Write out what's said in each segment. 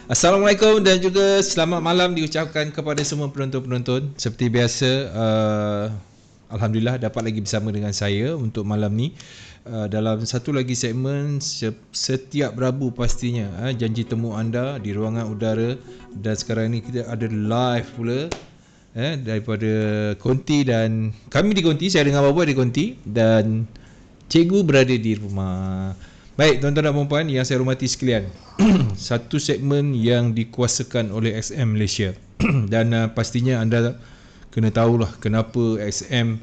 Assalamualaikum dan juga selamat malam diucapkan kepada semua penonton-penonton. Seperti biasa, Alhamdulillah dapat lagi bersama dengan saya untuk malam ni dalam satu lagi segmen setiap Rabu pastinya, janji temu anda di ruangan udara. Dan sekarang ni kita ada live pula daripada Konti, dan kami di Konti, saya dengan Bapa di Konti dan cikgu berada di rumah. Baik, tuan-tuan dan puan-puan yang saya hormati sekalian, satu segmen yang dikuasakan oleh XM Malaysia dan pastinya anda kena tahulah kenapa XM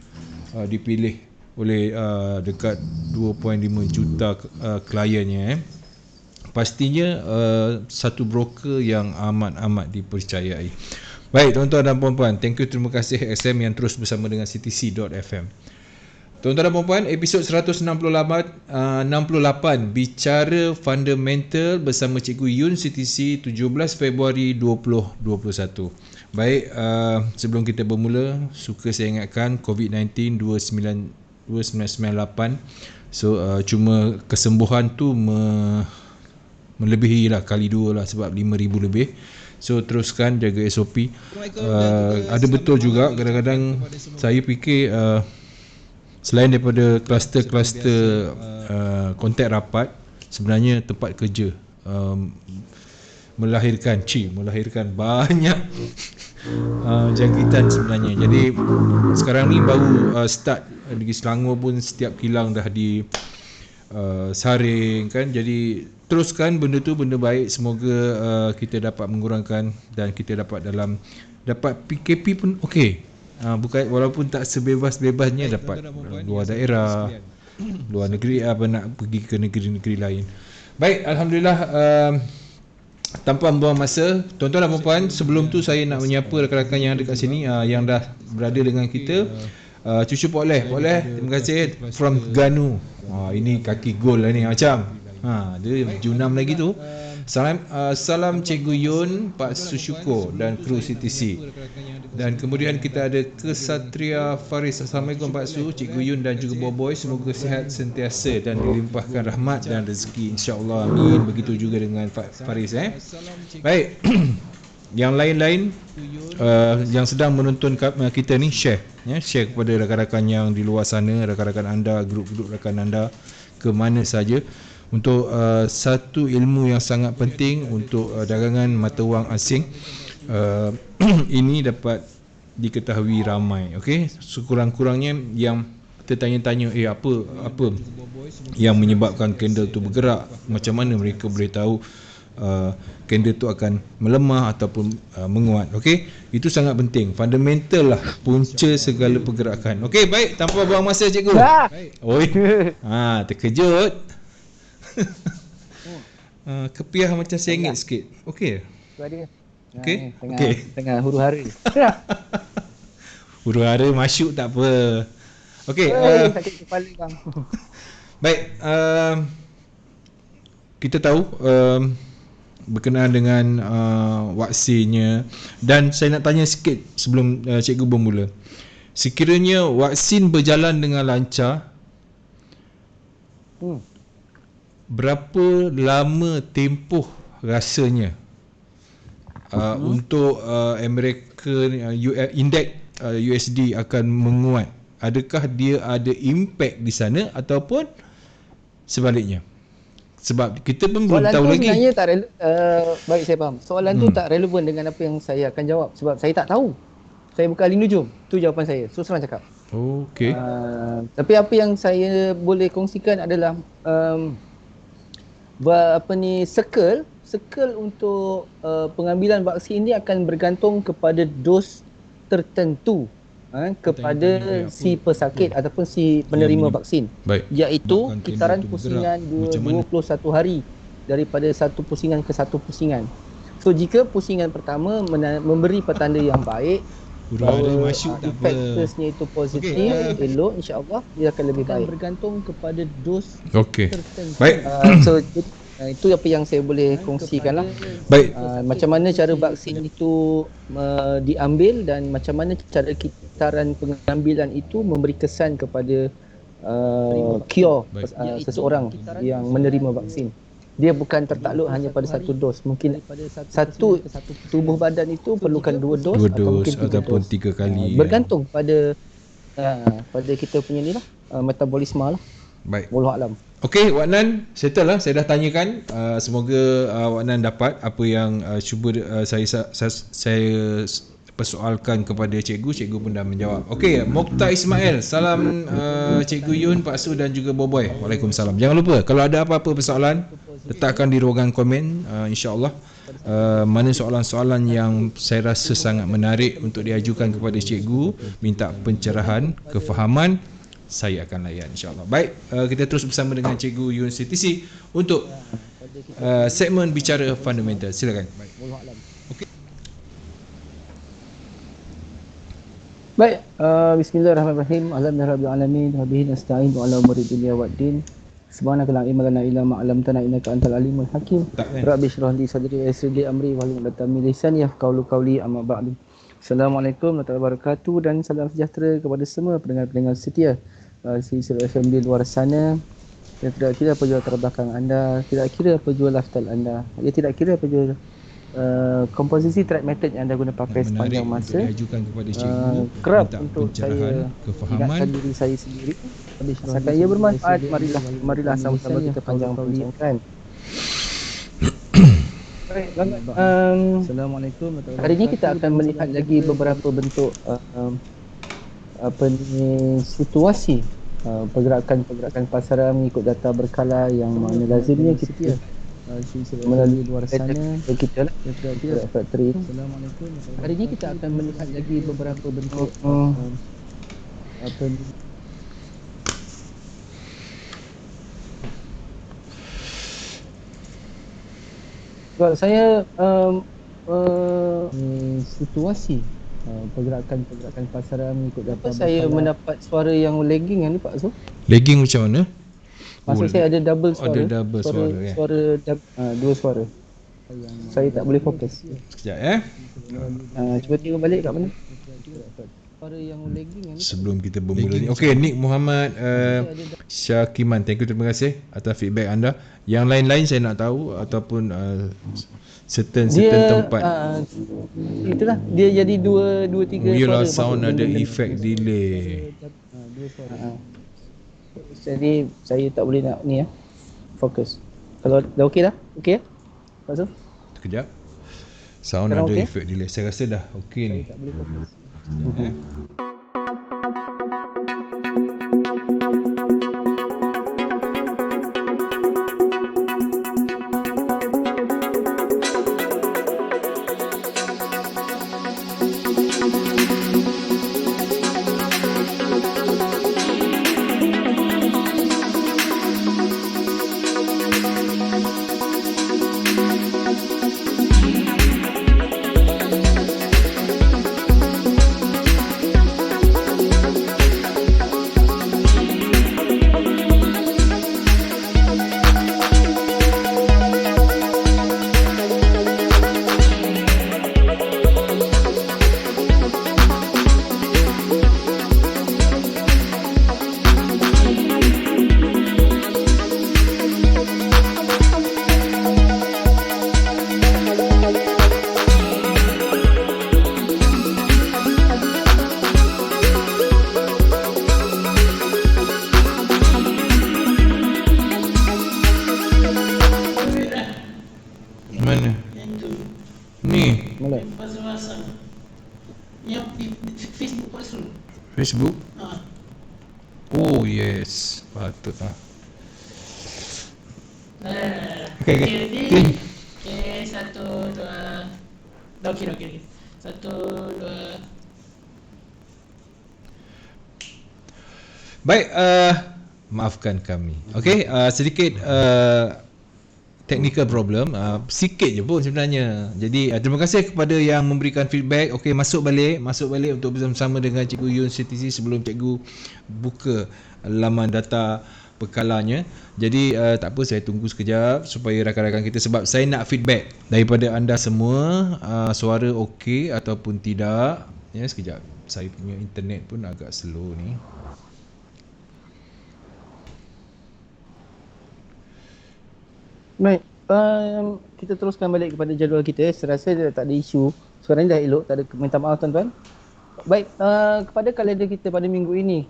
dipilih oleh dekat 2.5 juta kliennya. Pastinya satu broker yang amat dipercayai. Baik, tuan-tuan dan puan-puan, terima kasih XM yang terus bersama dengan CTC.fm. Tuan-tuan dan puan-puan, episod 168 bicara fundamental bersama Cikgu Yun CTC 17 Februari 2021. Baik, sebelum kita bermula, suka saya ingatkan COVID-19 2998. So cuma kesembuhan tu melebihi lah kali 2 lah, sebab 5,000 lebih. So teruskan jaga SOP. Ada betul juga kadang-kadang saya fikir selain daripada kluster-kluster kontak rapat, sebenarnya tempat kerja melahirkan banyak jangkitan sebenarnya. Jadi sekarang ni baru start di Selangor pun setiap kilang dah di saring kan. Jadi teruskan benda tu, benda baik. Semoga kita dapat mengurangkan dan kita dapat PKP pun okey. Bukan, walaupun tak sebebas-bebasnya dapat luar daerah, luar negeri, nak pergi ke negeri-negeri lain. Baik, Alhamdulillah. Tanpa membuang masa, tuan-tuan dan puan-puan, sebelum tu saya nak menyapa rakan-rakan yang ada kat sini, yang dah berada dengan kita. Cucu Pak Leh, terima kasih from Ganu. Ini kaki gol lah ni macam. Dia junam lagi tu. Salam Cikgu Yun, Pak Susyukur dan kru CTC. Dan kemudian kita ada Kesatria Faris. Assalamualaikum Pak Su, Cikgu Yun dan juga Boboy. Semoga sihat sentiasa dan dilimpahkan rahmat dan rezeki, insya-Allah, amin. Begitu juga dengan Pak Faris. Baik. Yang lain-lain yang sedang menonton kita ni, share kepada rakan-rakan yang di luar sana, rakan-rakan anda, grup-grup rakan anda, ke mana saja, untuk satu ilmu yang sangat penting untuk dagangan mata wang asing. Ini dapat diketahui ramai. Okey, sekurang-kurangnya yang tertanya-tanya, apa yang menyebabkan candle tu bergerak, macam mana mereka boleh tahu candle tu akan melemah ataupun menguat. Okey, itu sangat penting, fundamental lah, punca segala pergerakan. Okey, baik, tanpa buang masa cikgu. Oi. Terkejut. Kepiah macam sengit sikit. Okey. Tu ada. Okey. Tengah huru-hara. Huru-hara masuk tak apa. Okey. Sakit kepala bang. Baik. Kita tahu berkenaan dengan vaksinnya, dan saya nak tanya sikit sebelum cikgu bermula. Sekiranya vaksin berjalan dengan lancar, berapa lama tempoh rasanya untuk American Index USD akan menguat? Adakah dia ada impact di sana ataupun sebaliknya? Sebab kita pun belum tahu lagi. Soalan tu sebenarnya tak baik, saya faham. Soalan tu tak relevan dengan apa yang saya akan jawab, sebab saya tak tahu. Saya bukan ahli nujum. Tu jawapan saya. So senang cakap. Okey. Tapi apa yang saya boleh kongsikan adalah circle untuk pengambilan vaksin ini akan bergantung kepada dos tertentu kepada si pesakit ataupun si penerima vaksin. Baik. Iaitu kitaran pusingan 21 hari daripada satu pusingan ke satu pusingan. So jika pusingan pertama memberi petanda yang baik, bahawa factorsnya itu positif, elok, insya-Allah dia akan lebih baik. Bergantung kepada dos tertentu. Baik. Itu apa yang saya boleh kongsikan lah. Baik. Macam mana cara vaksin itu diambil dan macam mana cara kitaran pengambilan itu memberi kesan kepada cure seseorang yang menerima vaksin. dia bukan tertakluk hanya pada satu dos. Mungkin satu tubuh badan itu perlukan 2 dos Dua atau mungkin dos 3 ataupun dos. 3 kali. Bergantung pada kita punya ni lah, metabolisme lah. Baik. Wallahu alam. Okey, Wak Nan, settle lah. Saya dah tanyakan. Semoga Wak Nan dapat apa yang cuba saya persoalkan kepada cikgu. Cikgu pun dah menjawab. Okey, Mokhtar Ismail. Salam Cikgu Yun, Pak Su dan juga Boboy. Waalaikumsalam. Jangan lupa, kalau ada apa-apa persoalan, letakkan di ruangan komen, insya-Allah. Mana soalan-soalan yang saya rasa sangat menarik untuk diajukan kepada cikgu, minta pencerahan, kefahaman, saya akan layan, insya-Allah. Baik, kita terus bersama dengan Cikgu Yun CTC untuk segmen bicara fundamental. Silakan. Baik. Okey. Baik, bismillahirrahmanirrahim. Alhamdulillahirabbil alamin wa bihi nasta'in ala umuri dunya waddin. Subhanaka la ilma lana illa ma 'allamtana innaka antal alimul hakim. Rabbi shrah li sadri wa yassir li amri wahlul 'uqdatam min lisani yafqahu qawli, amma ba'du. Assalamualaikum warahmatullahi wabarakatuh dan salam sejahtera kepada semua pendengar-pendengar setia Silsilah FM di luar sana. Dan tidak kira apa jua latar belakang anda, tidak kira apa jua lifestyle anda, tidak kira apa jua komposisi track method yang anda guna pakai sepanjang masa. Diajukan kepada cikgu, kerap untuk saya kefahaman diri saya sendiri. Asalkan ia bermanfaat, marilah sama-sama kita panjang perbincangan. Assalamualaikum. Hari ini kita akan melihat lagi beberapa bentuk situasi pergerakan pasaran mengikut data berkala yang mana lazimnya kita melalui luar sana kita factory. Assalamualaikum. Hari ini kita akan melihat lagi beberapa bentuk saya situasi pergerakan pasaran mengikut data. Saya mendapat suara yang lagging ni Pak Su. Lagging macam mana? Maksud saya ada double suara. Ada double suara dua suara. Saya tak boleh fokus. Sekejap Cuba tengok balik kat mana. Suara yang lagging ni. Sebelum kita bermula ni. Okey, Nick Muhammad Syakiman, thank you, terima kasih atas feedback anda. Yang lain-lain saya nak tahu ataupun certain tempat. Itulah dia jadi 2 3 suara. Sound ada efek delay. Jadi saya tak boleh nak ni fokus. Kalau dah okey dah? Okey ya? Pasal? Sekejap. Sound sekarang ada efek delay. Saya rasa dah okey ni. Tak boleh fokus. Facebook? Oh yes, patut lah. Okay. 1, 2. Okey. 1, 2. Baik, maafkan kami. Okey, sedikit technical problem, sikit je pun sebenarnya. Jadi terima kasih kepada yang memberikan feedback. Okey, masuk balik untuk bersama-sama dengan Cikgu Yun CTC sebelum cikgu buka laman data pekalanya. Jadi tak apa, saya tunggu sekejap supaya rakan-rakan kita, sebab saya nak feedback daripada anda semua, suara okey ataupun tidak. Ya, sekejap. Saya punya internet pun agak slow ni. Baik, kita teruskan balik kepada jadual kita. Saya rasa dah tak ada isu. Sekarang ni dah elok, tak ada, minta maaf tuan-tuan. Baik, kepada kalender kita pada minggu ini,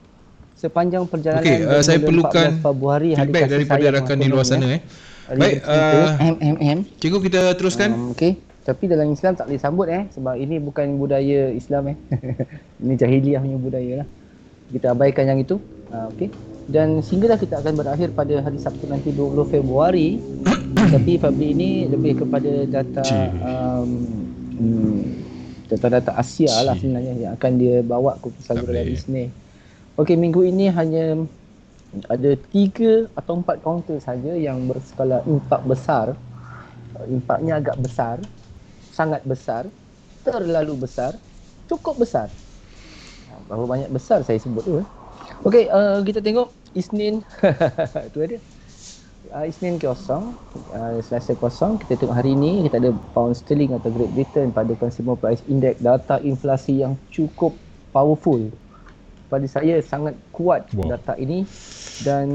sepanjang perjalanan Okey, saya perlukan 14 Februari hari feedback kasih daripada sayang rakan di luar sana. Hari Baik, bercinta, cikgu kita teruskan. Okey, tapi dalam Islam tak boleh sambut sebab ini bukan budaya Islam Ini jahiliah punya budaya lah. Kita abaikan yang itu. Okey. Dan sehinggalah kita akan berakhir pada hari Sabtu nanti 20 Februari. Tapi Februari ini lebih kepada data Asia lah sebenarnya yang akan dia bawa ke saluran Disney. Okey, minggu ini hanya ada 3 atau 4 kaunter saja yang berskala impak besar. Impaknya agak besar, sangat besar, terlalu besar, cukup besar. Berapa banyak besar saya sebut tu. Okey, kita tengok Isnin. Tu ada. Isnin kosong, Selasa kosong. Kita tengok hari ini kita ada pound sterling atau Great Britain pada Consumer Price Index, data inflasi yang cukup powerful. Pada saya sangat kuat data ini, dan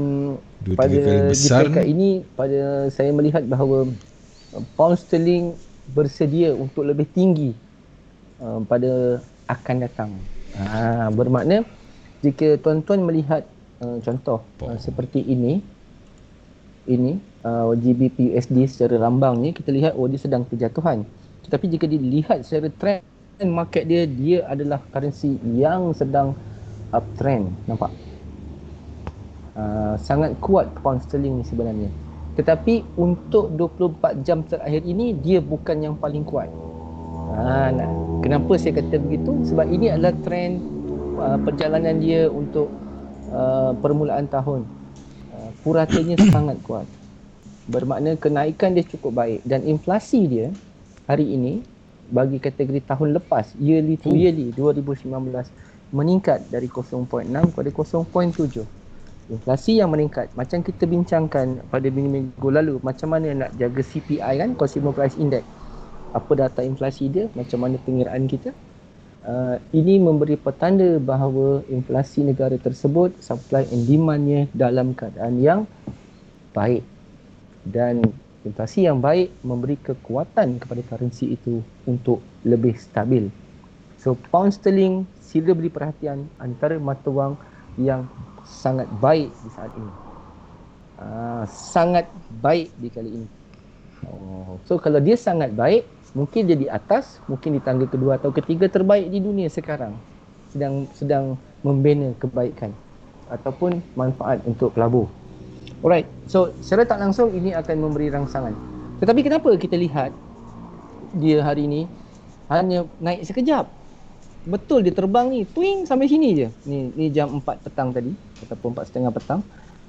pada di peringkat ini pada saya melihat bahawa pound sterling bersedia untuk lebih tinggi pada akan datang. Bermakna jika tuan-tuan melihat contoh seperti ini GBP USD secara rambang ni, kita lihat dia sedang berjatuhan. Tetapi jika dilihat secara trend market dia adalah currency yang sedang uptrend. Nampak? Sangat kuat pound sterling ni sebenarnya. Tetapi untuk 24 jam terakhir ini dia bukan yang paling kuat. Kenapa saya kata begitu? Sebab ini adalah trend perjalanan dia untuk permulaan tahun. Puratanya sangat kuat. Bermakna kenaikan dia cukup baik, dan inflasi dia hari ini bagi kategori tahun lepas, yearly to yearly 2019, meningkat dari 0.6 kepada 0.7. Inflasi yang meningkat, macam kita bincangkan pada minggu lalu, macam mana nak jaga CPI kan, Consumer Price Index. Apa data inflasi dia, macam mana pengiraan kita. Ini memberi petanda bahawa inflasi negara tersebut, supply and demand-nya dalam keadaan yang baik. Dan inflasi yang baik memberi kekuatan kepada currency itu untuk lebih stabil. So pound sterling sila beri perhatian, antara mata wang yang sangat baik di saat ini. Sangat baik di kali ini. So kalau dia sangat baik, mungkin dia di atas, mungkin di tangga kedua atau ketiga terbaik di dunia sekarang. Sedang membina kebaikan ataupun manfaat untuk pelabur. Alright, so secara tak langsung ini akan memberi rangsangan. Tetapi kenapa kita lihat dia hari ini hanya naik sekejap? Betul dia terbang ni, twing sampai sini je. Ni jam 4 petang tadi ataupun 4.30 petang.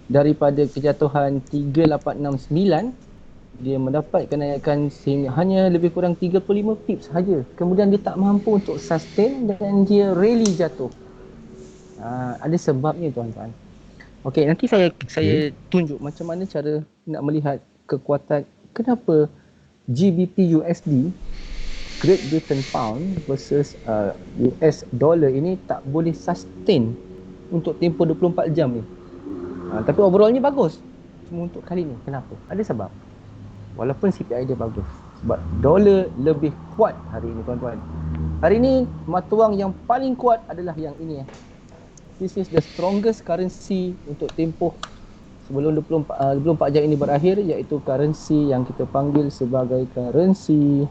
Daripada kejatuhan 3869, dia mendapat kenaikan hanya lebih kurang 35 pips sahaja. Kemudian dia tak mampu untuk sustain dan dia rally jatuh. Ada sebabnya tuan-tuan. Okey, nanti saya tunjuk macam mana cara nak melihat kekuatan kenapa GBP USD, Great Britain Pound versus US Dollar ini tak boleh sustain untuk tempoh 24 jam ni. Tapi overallnya bagus. Cuma untuk kali ni, kenapa? Ada sebab. Walaupun CPI dia bagus. Sebab dolar lebih kuat hari ini tuan-tuan. Hari ini mata wang yang paling kuat adalah yang ini. This is the strongest currency untuk tempoh sebelum 24 jam ini berakhir, iaitu currency yang kita panggil sebagai currency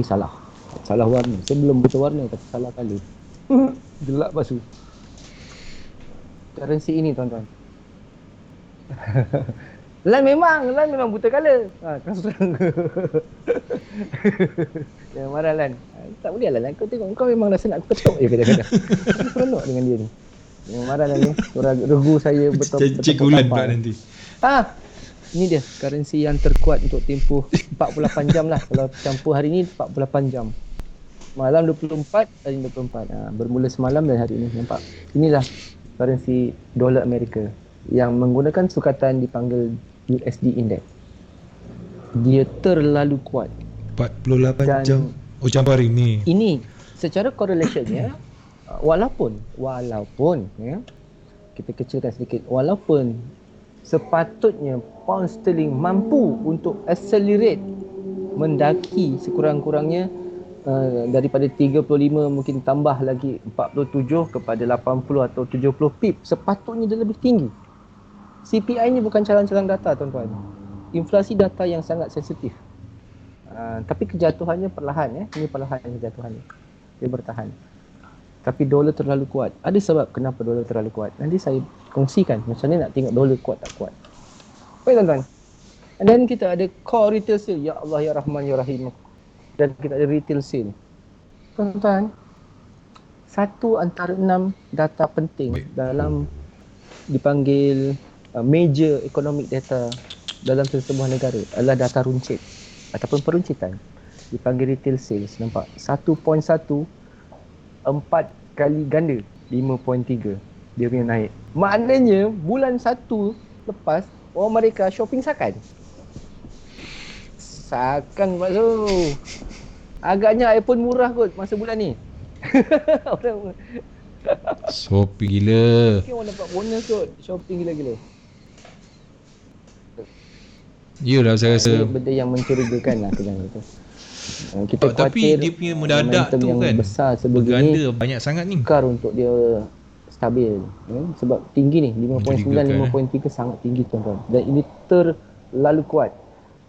salah warna. Saya belum buta warna tapi salah kali. Gelap pasu. Currency ini tuan-tuan. Lan memang buta color. Terus terang. Jangan marah Lan. Tak boleh lah Lan. Kau tengok kau memang rasa nak ketuk je kadang-kadang. Aku seronok dengan dia ni. Jangan marah Lan ni. Regu saya betul. Cikgu Lan pula nanti. Ini dia currency yang terkuat untuk tempoh 48 jam lah. Kalau campur hari ni 48 jam. Malam 24, hari 24. Bermula semalam dan hari ini. Nampak? Inilah currency dolar Amerika yang menggunakan sukatan dipanggil USD Index. Dia terlalu kuat. 48 jam. Oh, campur hari ni. Ini secara correlationnya walaupun ya, kita kecilkan sedikit, walaupun sepatutnya pound sterling mampu untuk accelerate mendaki sekurang-kurangnya daripada 35 mungkin tambah lagi 47 kepada 80 atau 70 pip. Sepatutnya dia lebih tinggi. CPI ni bukan calang-calang data tuan-tuan. Inflasi data yang sangat sensitif. Tapi kejatuhannya perlahan Ini perlahan kejatuhannya. Dia bertahan. Tapi dolar terlalu kuat. Ada sebab kenapa dolar terlalu kuat. Nanti saya kongsikan macam mana nak tengok dolar kuat tak kuat. Baik tuan-tuan. And then kita ada core retail sale. Ya Allah ya Rahman ya Rahim. Dan kita ada retail sale. Tuan-tuan, satu antara 6 data penting dalam dipanggil major economic data dalam sebuah negara adalah data runcit ataupun peruncitan. Dipanggil retail sales. Nampak? 1.1 4 kali ganda 5.3 dia punya naik. Maknanya bulan 1 lepas orang mereka shopping sakan. Sakan maksud. Agaknya iPhone murah kot masa bulan ni. Orang Shopee gila. mungkin orang dapat bonus kot. Shopping gila-gila. Yelah saya rasa. Ini benda yang mencurigakan lah kejangan itu. Kita Tapi dia punya mendadak tu yang kan besar berganda banyak sangat ni. Tukar untuk dia stabil sebab tinggi ni 5.9 Mencurigakan, 5.3 sangat tinggi tuan-tuan. Dan ini terlalu kuat.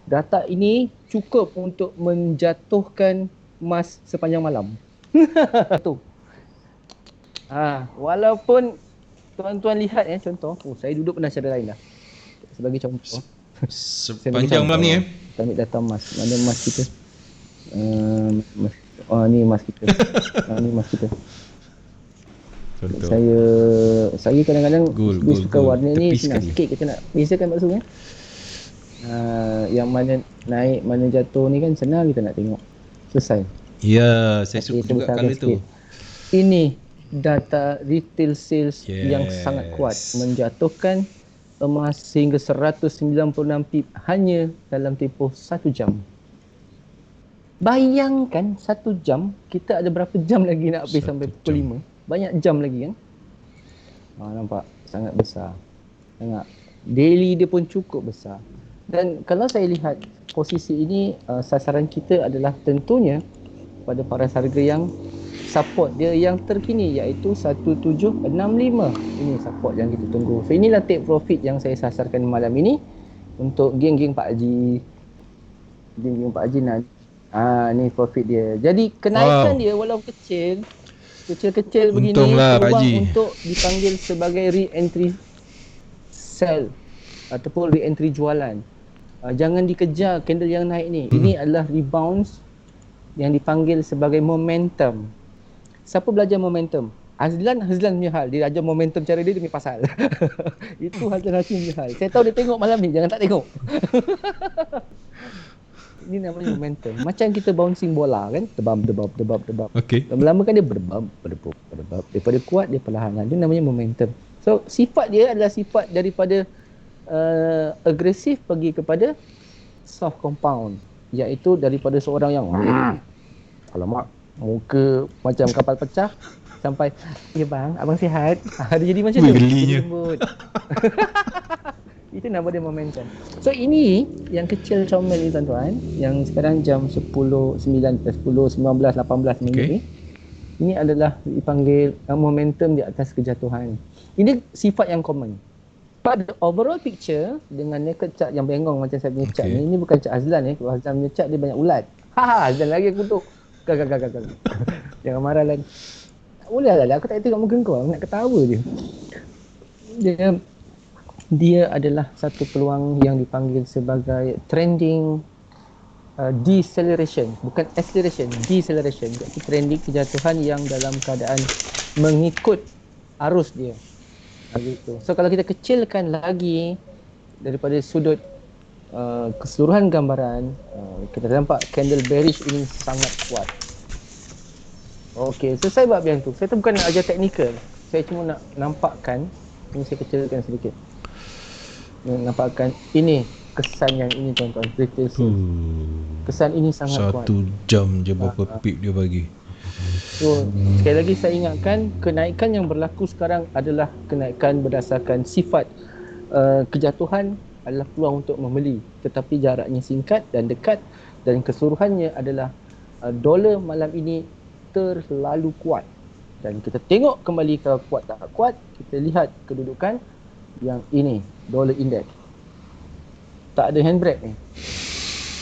Data ini cukup untuk menjatuhkan emas sepanjang malam. Tu. Walaupun tuan-tuan lihat contoh, saya duduk pernah cara lain dah. Sebagai contoh. Sepanjang malam ni Kita ambil data emas. Mana emas kita? Ni emas kita. Ni emas kita. Contoh. Saya kadang-kadang suka gold. warna ni Tepi senang sekali. sikit kita nak bezakan maksudnya. Yang mana naik, mana jatuh ni kan senang kita nak tengok. Selesai. Ya, saya suka juga besarkan colour tu. sikit. Ini data retail sales yang sangat kuat, menjatuhkan emas sehingga 196 pip hanya dalam tempoh 1 jam. Bayangkan 1 jam, kita ada berapa jam lagi nak habis sampai pukul 5? Banyak jam lagi kan? Nampak? Sangat besar. Sangat. Daily dia pun cukup besar. Dan kalau saya lihat posisi ini, sasaran kita adalah tentunya pada paras harga yang support dia yang terkini iaitu 1765. Ini support yang kita tunggu. So inilah take profit yang saya sasarkan malam ini untuk geng-geng Pak Haji. Geng-geng Pak Haji nak ni profit dia. Jadi kenaikan dia walaupun kecil begini, Untunglah Pak peluang Haji untuk dipanggil sebagai re-entry sell ataupun re-entry jualan. Jangan dikejar candle yang naik ni. Ini adalah rebounds yang dipanggil sebagai momentum. Siapa belajar momentum? Hazlan punya hal. Dia ajar momentum cara dia punya pasal. Itu Hazlan Hashim punya hal. Saya tahu dia tengok malam ni, jangan tak tengok. Ini namanya momentum. Macam kita bouncing bola kan, debab. Okey. Lama-lama kan dia berdebab. Daripada kuat dia perlahan. Dia namanya momentum. So sifat dia adalah sifat daripada agresif pergi kepada soft compound, iaitu daripada seorang yang alamak muka macam kapal pecah sampai ya bang, abang sihat. Dia jadi macam tu. Gelinya. Itu nama dia momentum. So ini yang kecil comel ni tuan-tuan, yang sekarang jam 10:19 minit ni. Ini adalah dipanggil momentum di atas kejatuhan. Ini sifat yang common. Pada overall picture dengan naked chart yang bengong macam saya punya chart ni, ini bukan chart Hazlan ni. Kalau Hazlan punya chart dia banyak ulat. Hazlan lagi aku tu. Gag. Jangan marah Lan. Tak boleh lah, aku tak tengok muka kau, aku nak ketawa je. Dia adalah satu peluang yang dipanggil sebagai trending deceleration, bukan acceleration, deceleration. Iaitu trending kejatuhan yang dalam keadaan mengikut arus dia. Gitu. So kalau kita kecilkan lagi daripada sudut keseluruhan gambaran, kita nampak candle bearish ini sangat kuat. Okey, so saya buat yang tu. Saya tu bukan nak ajar teknikal. Saya cuma nak nampakkan, ini saya kecilkan sedikit. Nampakkan ini kesan yang ini tuan-tuan, retail sales. Kesan ini sangat kuat. 1 jam je berapa pip dia bagi. So, sekali lagi saya ingatkan, kenaikan yang berlaku sekarang adalah kenaikan berdasarkan sifat kejatuhan adalah peluang untuk membeli, tetapi jaraknya singkat dan dekat, dan keseluruhannya adalah dolar malam ini terlalu kuat. Dan kita tengok kembali kalau kuat tak kuat, kita lihat kedudukan yang ini, dollar index. Tak ada handbrake ni.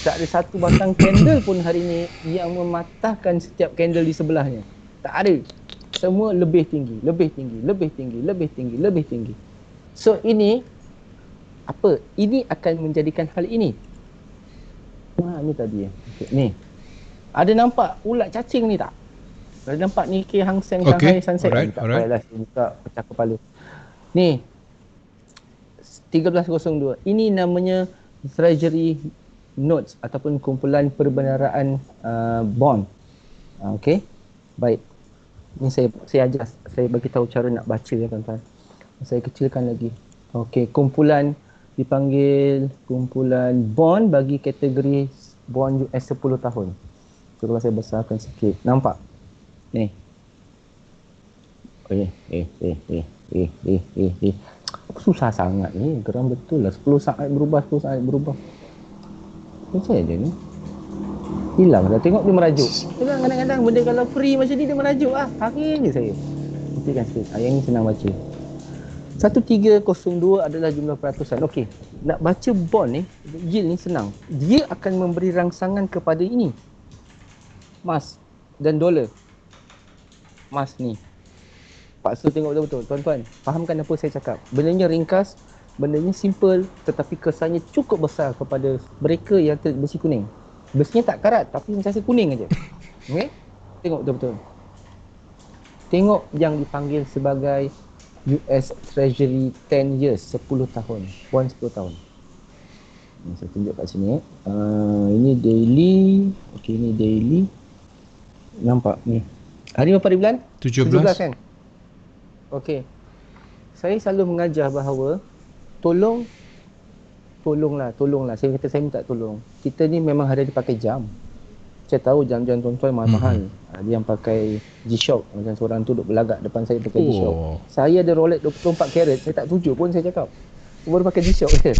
Tak ada satu batang candle pun hari ni yang mematahkan setiap candle di sebelahnya. Tak ada. Semua lebih tinggi, lebih tinggi, lebih tinggi, lebih tinggi, lebih tinggi. So ini apa? Ini akan menjadikan hal ini. Ni tadi. Okay, ni. Ada nampak ulat cacing ni tak? Ada nampak Nikkei, Hang Seng, Shanghai, Sunset ni? Tak payahlah saya buka pecah kepala. Ni 1302. Ini namanya Treasury Notes ataupun kumpulan perbendaraan bond. Okey. Baik. Ni saya ajar, saya bagi tahu cara nak baca ya tuan-tuan. Saya kecilkan lagi. Okey, kumpulan dipanggil kumpulan bond bagi kategori bond US 10 tahun. Kalau saya besarkan sikit. Nampak? Ni. Susah sangat ni. Geram betul lah. 10 saat berubah, 10 saat berubah. Macam je ni. Hilang dah. Tengok dia merajuk. Tengok kadang-kadang benda kalau free macam ni dia merajuk lah. Hari je saya. Buktikan sikit. Yang ni senang baca. 1302 adalah jumlah peratusan. Okey. Nak baca bond ni, yield ni senang. Dia akan memberi rangsangan kepada ini. Emas dan dolar. Emas ni. Paksa tengok betul-betul. Tuan-tuan, fahamkan apa saya cakap. Bendanya ringkas, bendanya simple, tetapi kesannya cukup besar kepada mereka yang besi kuning. Besinya tak karat, tapi macam saya kuning aja. Okey? Tengok betul-betul. Tengok yang dipanggil sebagai US Treasury 10 years, 10 tahun. Bond 10 tahun. Ini saya tunjuk kat sini. Ini daily. Okey, ini daily. Nampak ni. Hari berapa di bulan? 17 kan? Okey. Saya selalu mengajar bahawa tolonglah. Saya kata saya minta tolong. Kita ni memang ada dipakai jam. Saya tahu jam-jam tuan-tuan mahal-mahal. Dia yang pakai G-Shock. Macam seorang tu duduk belagak depan saya pakai G-Shock. Saya ada Rolex 24 karat. Saya tak tunjuk pun saya cakap. Baru pakai G-Shock je.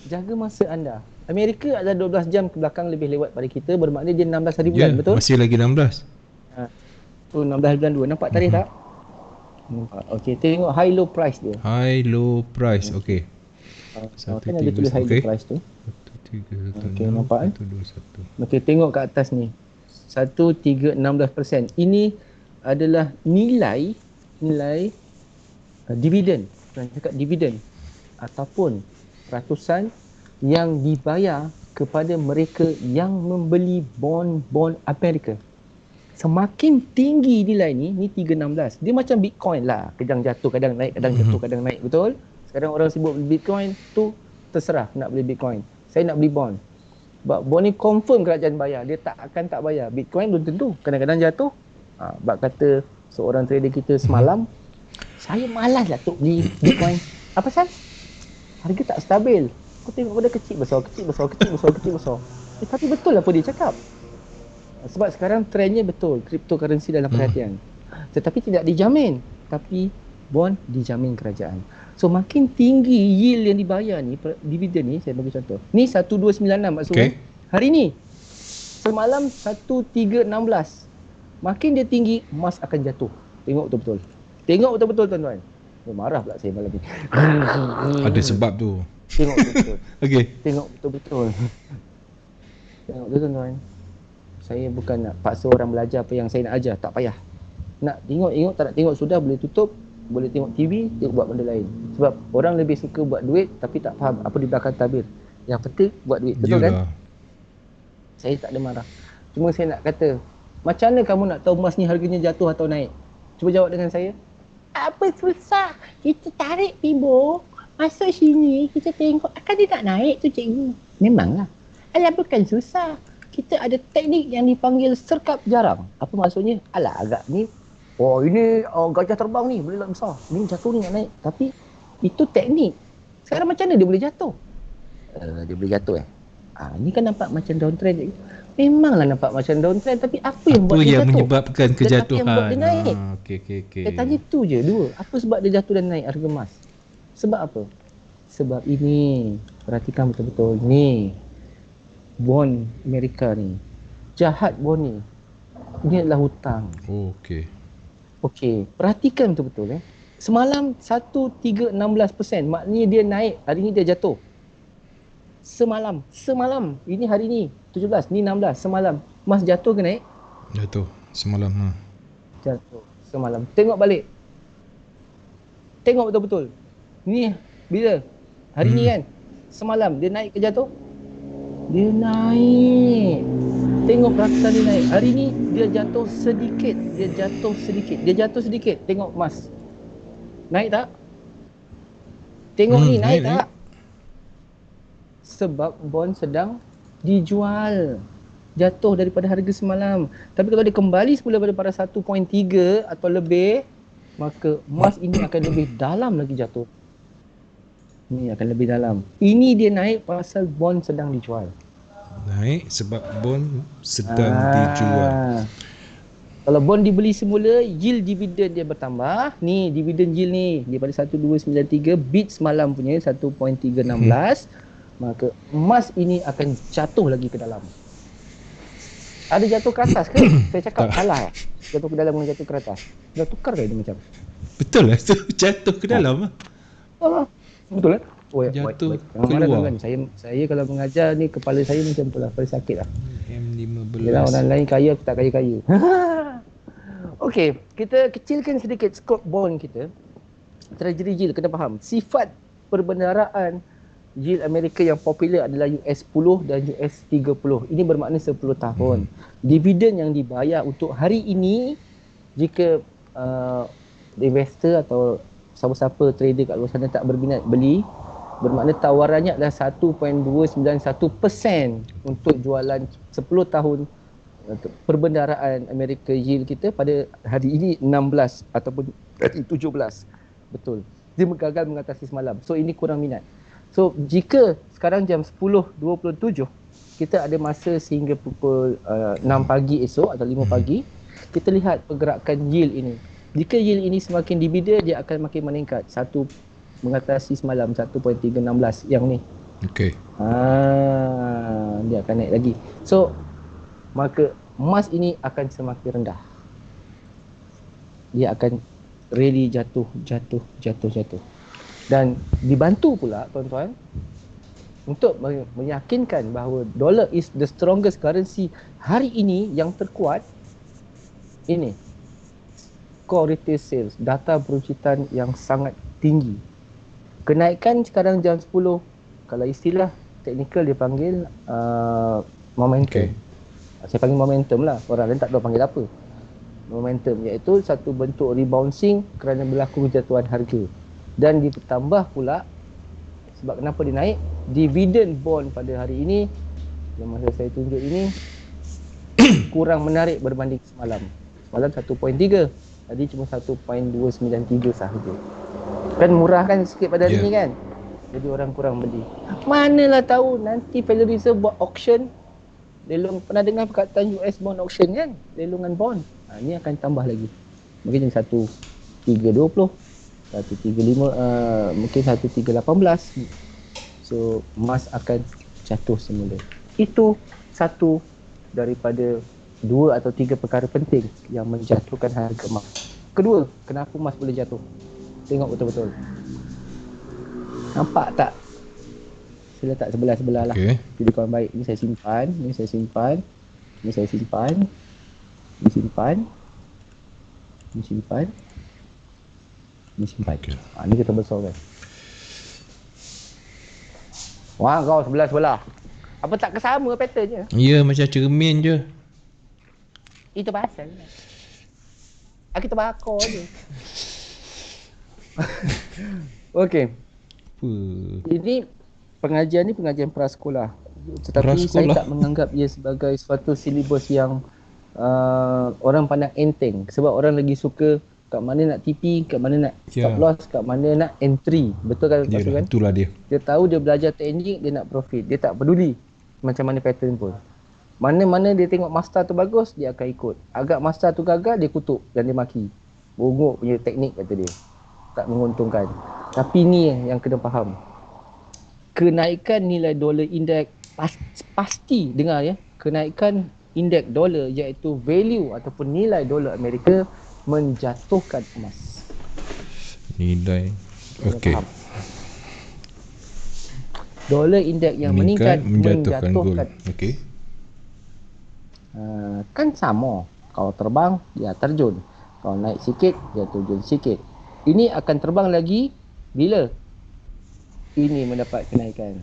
Jaga masa anda. Amerika ada 12 jam ke belakang lebih lewat pada kita. Bermakna dia 16 hari bulan, betul? Masih lagi 16. Tu 16 bulan 2. Nampak tarikh tak? Nampak. Okey, tengok high low price dia. High low price. Okey. Kan ada tulis high low price tu. 1, 3, okey, nampak 1, 2, 1. Okey, tengok kat atas ni. 1,316%. Ini adalah nilai dividen. Saya cakap dividen ataupun ratusan yang dibayar kepada mereka yang membeli bond Amerika. Semakin tinggi nilai ni 316. Dia macam Bitcoin lah. Kadang jatuh, kadang naik, kadang jatuh, kadang naik. Betul? Sekarang orang sibuk beli Bitcoin tu, terserah nak beli Bitcoin. Saya nak beli bond. Sebab bond ni confirm kerajaan bayar. Dia tak akan tak bayar. Bitcoin belum tentu. Kadang-kadang jatuh. Sebab kata seorang trader kita semalam, saya malas lah untuk beli Bitcoin. Apa pasal? Harga tak stabil. Aku tengok pada kecil besar. Tapi betul apa dia cakap. Sebab sekarang trendnya betul. Cryptocurrency dalam perhatian. Tetapi tidak dijamin. Tapi bond dijamin kerajaan. So makin tinggi yield yang dibayar ni, dividen ni, saya bagi contoh. Ni 1296 maksudnya. Hari ni semalam 1316. Makin dia tinggi, emas akan jatuh. Tengok betul-betul. Tengok betul-betul tuan-tuan. Marah pula saya malam ni. Ada sebab tu. Tengok betul-betul. Okey. Tengok betul-betul. Tengok betul tuan-tuan. Saya bukan nak paksa orang belajar apa yang saya nak ajar, tak payah. Nak tengok, tak nak tengok sudah, boleh tutup. Boleh tengok TV, tengok buat benda lain. Sebab orang lebih suka buat duit tapi tak faham apa di belakang tabir. Yang penting buat duit, betul kan? Saya tak ada marah. Cuma saya nak kata, macam mana kamu nak tahu emas ni harganya jatuh atau naik? Cuba jawab dengan saya. Apa susah? Kita tarik Pibo, masuk sini, kita tengok akan dia nak naik tu cikgu. Memanglah. Alah bukan susah. Kita ada teknik yang dipanggil serkap jarang. Apa maksudnya? Alah agak ni ini gajah terbang ni boleh nak besar. Ni jatuh ni nak naik. Tapi itu teknik. Sekarang macam mana dia boleh jatuh? Dia boleh jatuh ni kan nampak macam downtrend. Memanglah nampak macam downtrend. Tapi apa yang buat dia jatuh? Apa yang menyebabkan kejatuhan? Apa yang buat dia naik? Okey. Saya tanya tu je dua. Apa sebab dia jatuh dan naik harga emas? Sebab apa? Sebab ini, perhatikan betul-betul ni, bond Amerika ni, jahat bond ni. Ini adalah hutang. Oh, okey. Okey, perhatikan betul-betul Semalam 1316%, maknanya dia naik, hari ni dia jatuh. Semalam. Ini hari ni 17, ni 16, semalam. Emas jatuh ke naik? Jatuh semalam. Jatuh semalam. Tengok balik. Tengok betul-betul. Ni bila? Hari ni kan? Semalam dia naik ke jatuh? Dia naik. Tengok perhatian dia naik. Hari ni dia jatuh sedikit. Dia jatuh sedikit. Tengok emas. Naik tak? Tengok ni naik tak? Sebab bond sedang dijual. Jatuh daripada harga semalam. Tapi kalau dia kembali semula daripada 1.3 atau lebih, maka emas ini akan lebih dalam lagi jatuh. Ini akan lebih dalam. Ini dia naik pasal bond sedang dijual. Naik sebab bond sedang dijual. Kalau bond dibeli semula, yield dividen dia bertambah. Ni dividen yield ni daripada 1293, bid semalam punya 1.316. Maka emas ini akan jatuh lagi ke dalam. Ada jatuh ke atas ke? Saya cakap kalah. Jatuh ke dalam dengan jatuh ke atas. Dah tukar ke dia macam? Betul lah tu, jatuh ke dalam lah. Betul kan? Jatuh keluar. Saya kalau mengajar ni kepala saya macam tu lah, paling sakit lah. M15. Yalah, orang lain kaya, aku tak kaya-kaya. Okey, kita kecilkan sedikit skop bond kita. Treasury yield, kena faham. Sifat perbendaraan yield Amerika yang popular adalah US 10 dan US 30. Ini bermakna 10 tahun. Dividen yang dibayar untuk hari ini, jika investor atau siapa-siapa trader kat luar sana tak berminat beli, bermakna tawarannya adalah 1.291% untuk jualan 10 tahun perbendaraan Amerika yield kita pada hari ini 16 ataupun hari 17. Betul. Dia gagal mengatasi semalam. So ini kurang minat. So jika sekarang jam 10.27, kita ada masa sehingga pukul 6 pagi esok atau 5 pagi, kita lihat pergerakan yield ini. Jika yield ini semakin dibida, dia akan makin meningkat. Satu mengatasi semalam 1.316 yang ni. Okey. Dia akan naik lagi. So maka emas ini akan semakin rendah. Dia akan really jatuh. Dan dibantu pula tuan-tuan untuk meyakinkan bahawa dollar is the strongest currency hari ini yang terkuat. Ini core retail sales, data peruncitan yang sangat tinggi. Kenaikan sekarang jam 10, kalau istilah teknikal dia panggil momentum. Saya panggil momentum lah, orang lain tak tahu panggil apa. Momentum iaitu satu bentuk rebouncing kerana berlaku kejatuhan harga. Dan ditambah pula, sebab kenapa dia naik, dividen bond pada hari ini yang masa saya tunjuk ini kurang menarik berbanding semalam. Semalam 1.3, tadi cuma 1.293 sahaja. Kan murah kan sikit pada hari ni kan. Jadi orang kurang beli. Manalah tahu nanti Federal Reserve buat auction. Pernah dengar perkataan US bond auction kan? Lelungan bond. Ni akan tambah lagi. Mungkin 1.320, 1.35, mungkin 1.318. So emas akan jatuh semula. Itu satu daripada 2 atau 3 perkara penting yang menjatuhkan harga emas. Kedua, kenapa emas boleh jatuh? Tengok betul-betul. Nampak tak? Saya letak sebelah-sebelah lah. Jadi kawan baik, ni saya simpan, ni saya simpan, ni saya simpan, ni simpan, ni simpan, ni simpan. Ni kita besarkan. Wah, kau sebelah-sebelah. Apa tak kesama patternnya? Ya, macam cermin je. Itu pasal. Kita bakar je. Okey. Ini pengajian ni pengajian prasekolah. Tetapi saya tak menganggap ia sebagai suatu silibus yang orang pandang enteng. Sebab orang lagi suka kat mana nak TP, kat mana nak stop loss, kat mana nak entry. Betul kan? Kan? Itulah dia. Dia tahu dia belajar teknik, dia nak profit. Dia tak peduli macam mana pattern pun. Mana-mana dia tengok master tu bagus, dia akan ikut. Agak master tu gagal, dia kutuk dan dia maki. Bongok punya teknik kata dia. Tak menguntungkan. Tapi ni yang kena faham. Kenaikan nilai dolar indeks pasti dengar ya. Kenaikan indeks dolar iaitu value ataupun nilai dolar Amerika menjatuhkan emas. Nilai. Okey. Dolar indeks yang meningkat menjatuhkan gold. Okey. Kan sama. Kalau terbang dia terjun. Kalau naik sikit dia turun sikit. Ini akan terbang lagi bila ini mendapat kenaikan.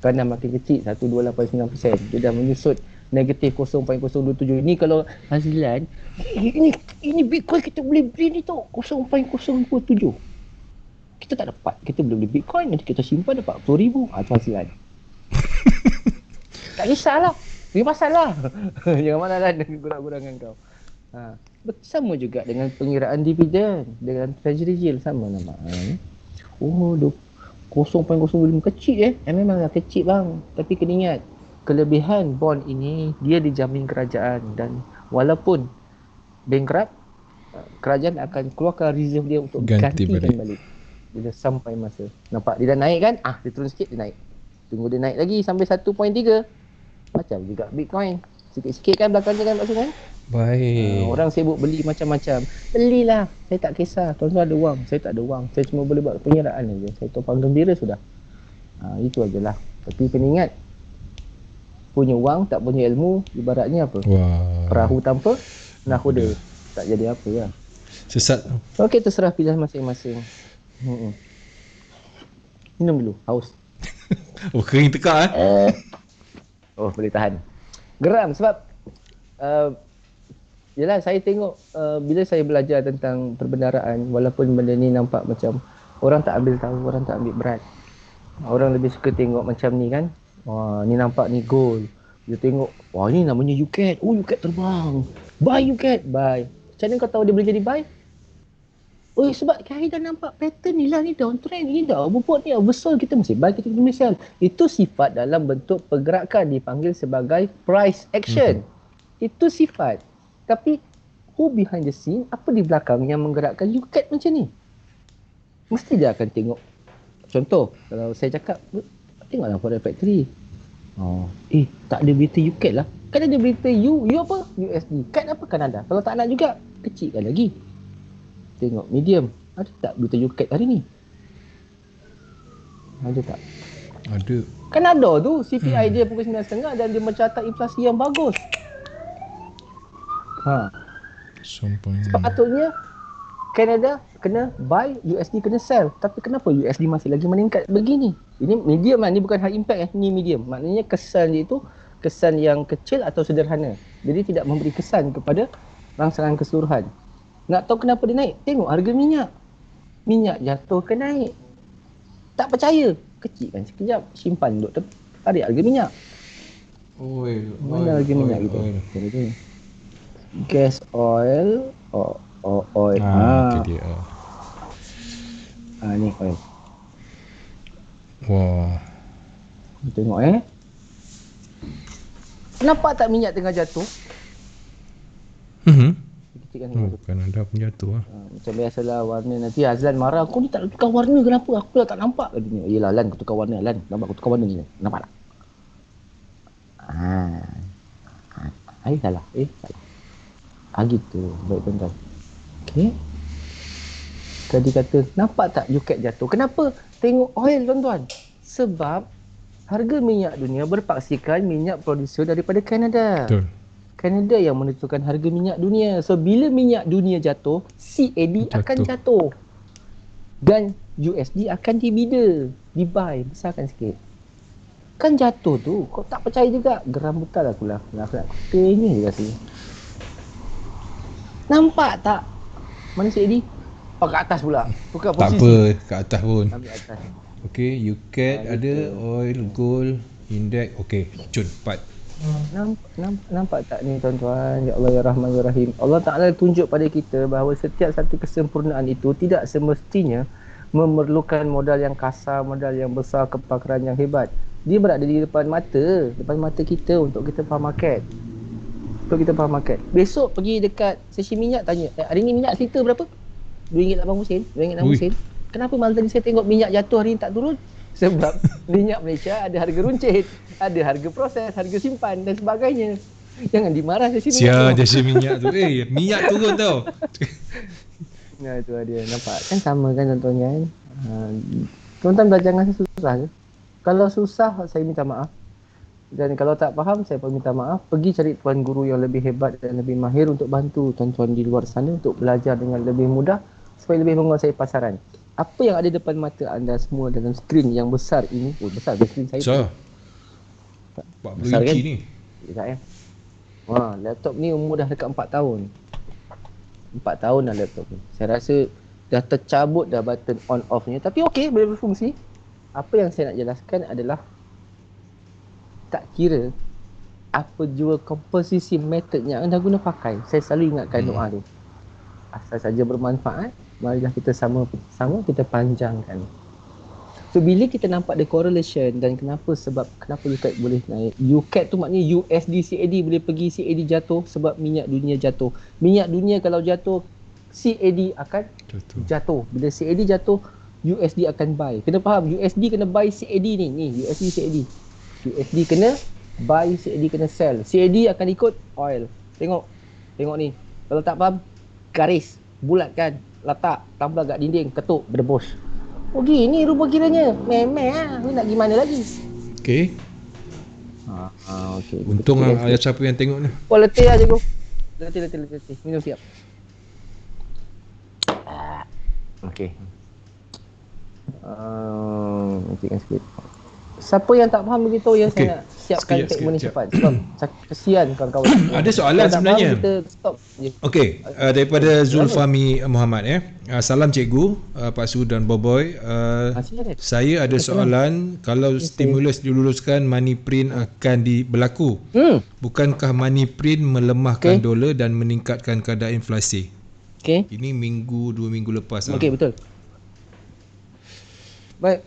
Kerana makin kecil 128.9%. Dia dah menyusut negatif 0.027. Ini kalau Hazlan, ini Bitcoin kita boleh beli ni tau 0.027. Kita tak dapat, kita boleh beli Bitcoin, nanti kita simpan dapat 40,000. Tu Hazlan. Tak kisahlah. Ini masalah. Jangan mana lah dengan gurang-gurangan kau. Sama juga dengan pengiraan dividen dengan treasury yield sama nama. Oh, 0.05 kecil memanglah kecil bang. Tapi kena ingat, kelebihan bond ini dia dijamin kerajaan dan walaupun bankrupt, kerajaan akan keluarkan reserve dia untuk gantikan balik. Bila sampai masa. Nampak dia dah naik kan? Dia turun sikit dia naik. Tunggu dia naik lagi sampai 1.3. Macam juga Bitcoin. Sikit-sikit kan belakangnya kan maksudnya kan? Baik. Orang sibuk beli macam-macam. Belilah. Saya tak kisah. Tuan-tuan ada wang. Saya tak ada wang. Saya cuma boleh buat pengiraan saja. Saya tumpang gembira sudah. Itu ajalah. Tapi kena ingat, punya wang tak punya ilmu ibaratnya apa? Perahu tanpa nahoda. Tak jadi apa ya. Sesat. Okey, terserah pilihan masing-masing. Minum dulu. Haus. Kering tekak boleh tahan. Geram sebab yelah saya tengok bila saya belajar tentang perbendaraan, walaupun benda ni nampak macam orang tak ambil tahu, orang tak ambil berat. Orang lebih suka tengok macam ni kan. Ni nampak ni gold. Dia tengok, ni namanya UCAT. UCAT terbang. Buy UCAT, buy. Macam mana kau tahu dia boleh jadi buy? Sebab kita dah nampak pattern ni lah, ni downtrend, ni dah overbought ni, oversold, kita mesti buy, kita mesti sell. Itu sifat dalam bentuk pergerakan dipanggil sebagai price action. Itu sifat. Tapi who behind the scene, apa di belakang yang menggerakkan UCAT macam ni? Mesti dia akan tengok. Contoh, kalau saya cakap, tengoklah Forex Factory. Tak ada berita UCAT lah. Kan ada berita U apa? USD. CAT apa? Kanada. Kalau tak nak juga, kecilkan lagi. Tengok medium. Ada tak berita UCAT hari ni? Ada tak? Ada. Kan ada tu. CPI dia pukul 9.30 dan dia mencatat inflasi yang bagus. Sepatutnya Canada kena buy, USD kena sell. Tapi kenapa USD masih lagi meningkat begini? Ini medium lah. Ini bukan high impact Ini medium. Maknanya kesan dia itu kesan yang kecil atau sederhana. Jadi tidak memberi kesan kepada rangsangan keseluruhan. Nak tahu kenapa dia naik? Tengok harga minyak. Minyak jatuh ke naik. Tak percaya. Kecil kan sekejap. Simpan duduk tarik harga minyak. Mana harga minyak kita? Gas oil. Oil. Okay, dia. Ni oil. Tengok Nampak tak minyak tengah jatuh? Bukan ada penjatuh macam biasalah warna. Nanti Azlan marah, kau ni tak tukar warna kenapa? Aku dah tak nampak. Yelah Lan, aku tukar warna Lan. Nampak aku tukar warna ni. Nampak tak? Salah. Salah. Gitu. Baik tuan-tuan. Okey. Tadi kata, nampak tak UCAT jatuh? Kenapa? Tengok oil tuan-tuan. Sebab harga minyak dunia berpaksikan minyak produser daripada Kanada. Betul. Kanada yang menentukan harga minyak dunia. So bila minyak dunia jatuh, CAD akan jatuh. Dan USD akan dibida, dibuy, besarkan sikit. Kan jatuh tu, kau tak percaya juga. Geram betul aku lah. Nak tanya je rasanya. Nampak tak? Mana CAD? Kat atas pula. Tukar posisi. Tak apa, kat atas pun. Ambil atas. Okey, UCAT ada, oil, gold, index. Okey, cun, 4. Nampak tak ni tuan-tuan? Ya Allah ya Rahman ya Rahim. Allah Ta'ala tunjuk pada kita bahawa setiap satu kesempurnaan itu tidak semestinya memerlukan modal yang kasar, modal yang besar, kepakaran yang hebat. Dia berada di depan mata kita untuk kita faham market. Besok pergi dekat stesen minyak tanya, hari ni minyak liter berapa? RM2.80, RM2.80. Kenapa malam tadi saya tengok minyak jatuh hari ni tak turun? Sebab minyak Malaysia ada harga runcit, ada harga proses, harga simpan dan sebagainya. Jangan dimarah saya sini. Sia dia si minyak tu. Minyak turun tau. Nah, tu dia. Nampak kan sama kan contohnya kan. Tuan-tuan belajar dengan saya susah ke? Kalau susah saya minta maaf. Dan kalau tak faham saya pun minta maaf. Pergi cari tuan guru yang lebih hebat dan lebih mahir untuk bantu tuan-tuan di luar sana untuk belajar dengan lebih mudah supaya lebih menguasai pasaran. Apa yang ada depan mata anda semua dalam skrin yang besar ini, besar skrin saya. So. 40 inci ni. Sekejap ya. Laptop ni umur dah dekat 4 tahun. 4 tahun dah laptop ni. Saya rasa dah tercabut dah button on off nya, tapi okey, boleh berfungsi. Apa yang saya nak jelaskan adalah tak kira apa jua komposisi method yang anda guna pakai. Saya selalu ingatkan doa tu. Asal saja bermanfaat, marilah kita sama-sama kita panjangkan. So bila kita nampak the correlation dan kenapa UCAD boleh naik. UCAD tu maknanya USD CAD boleh pergi, CAD jatuh sebab minyak dunia jatuh. Minyak dunia kalau jatuh, CAD akan jatuh. Bila CAD jatuh, USD akan buy. Kena faham, USD kena buy CAD ni USD CAD. USD kena buy, CAD kena sell. CAD akan ikut oil. Tengok ni. Kalau tak faham, garis, bulatkan, letak, tambah kat dinding, ketuk, berdebus. Oh gini rupa kiranya. Memang lah. Ni nak gimana lagi? Okay. Okay. Untung ada siapa yang tengok ni. Oh letih lah cikgu. Letih. Minum siap. Okay. Nantikan sikit. Siapa yang tak faham beritahu ya, okay. Saya nak siapkan segmen ni cepat. Sebab kesian kawan-kawan. Ada soalan sebenarnya. Faham, kita stop. Okey, daripada Zulfahmi Muhammad salam cikgu, Pak Su dan Boboy. Saya ada soalan, kalau stimulus diluluskan, money print akan berlaku. Bukankah money print melemahkan dolar dan meningkatkan kadar inflasi? Ini 2 minggu lepas. Okey, betul. Baik,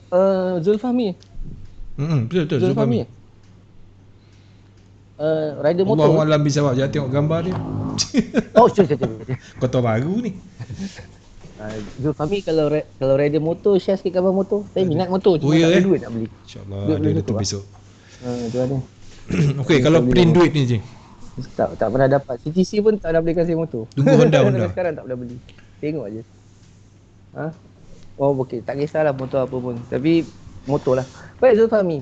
Zulfahmi. Betul Zulfahmi. Rider motor. Allah bisa awak jangan tengok gambar dia. Oh, sure. Kotor baru ni. Zulfahmi kalau rider motor, share sikit gambar motor. Saya minat motor, cuma tak ada duit nak beli. InsyaAllah ada tu besok. Tu ada. Okey, kalau print duit ni je. Tak pernah dapat. CTC pun tak nak belikan saya motor. Tunggu Honda. Sekarang tak boleh beli. Tengok aje. Oh okey, tak kisahlah motor apa pun. Tapi motor lah. Baik Zulfahmi,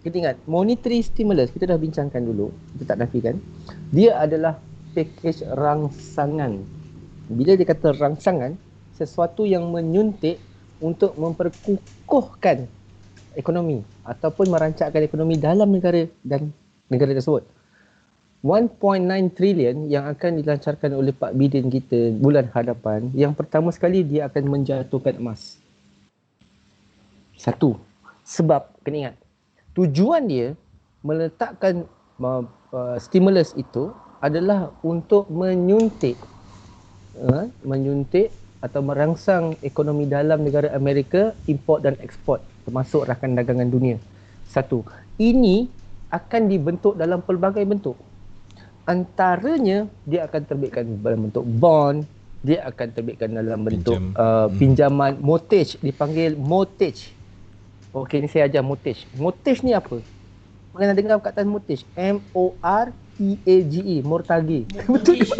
kita ingat monetary stimulus kita dah bincangkan dulu, kita tak nafikan. Dia adalah package rangsangan. Bila dia kata rangsangan, sesuatu yang menyuntik untuk memperkukuhkan ekonomi ataupun merancangkan ekonomi dalam negara dan negara tersebut. 1.9 trilion yang akan dilancarkan oleh Pak Bidin kita bulan hadapan, yang pertama sekali dia akan menjatuhkan emas. Satu, sebab kena ingat, tujuan dia meletakkan stimulus itu adalah untuk menyuntik atau merangsang ekonomi dalam negara Amerika, import dan ekspor termasuk rakan dagangan dunia. Satu, ini akan dibentuk dalam pelbagai bentuk. Antaranya dia akan terbitkan dalam bentuk bond, dia akan terbitkan dalam bentuk pinjaman mortgage, dipanggil mortgage. Okey, ni saya ajar mortgage. Mortgage ni apa? Mana dengar perkataan mortgage? M-O-R-T-A-G-E, mortgage. Betul ke?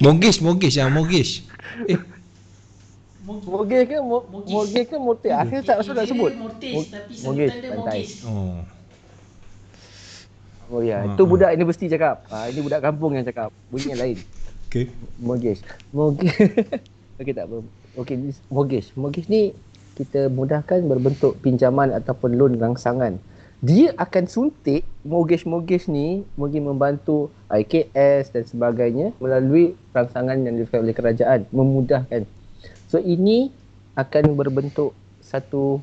Mortgage. Mortgage ke mortgage? Akhirnya tak nak sebut. Mortgage, pantai. Oh ya, itu budak universiti cakap. Ini budak kampung yang cakap. Bunyi yang lain. Okey. Mortgage. Okey tak apa. Okey, mortgage. Mortgage ni kita mudahkan berbentuk pinjaman ataupun loan rangsangan. Dia akan suntik mortgage ni bagi membantu IKS dan sebagainya melalui rangsangan yang dilakukan oleh kerajaan, memudahkan. So ini akan berbentuk satu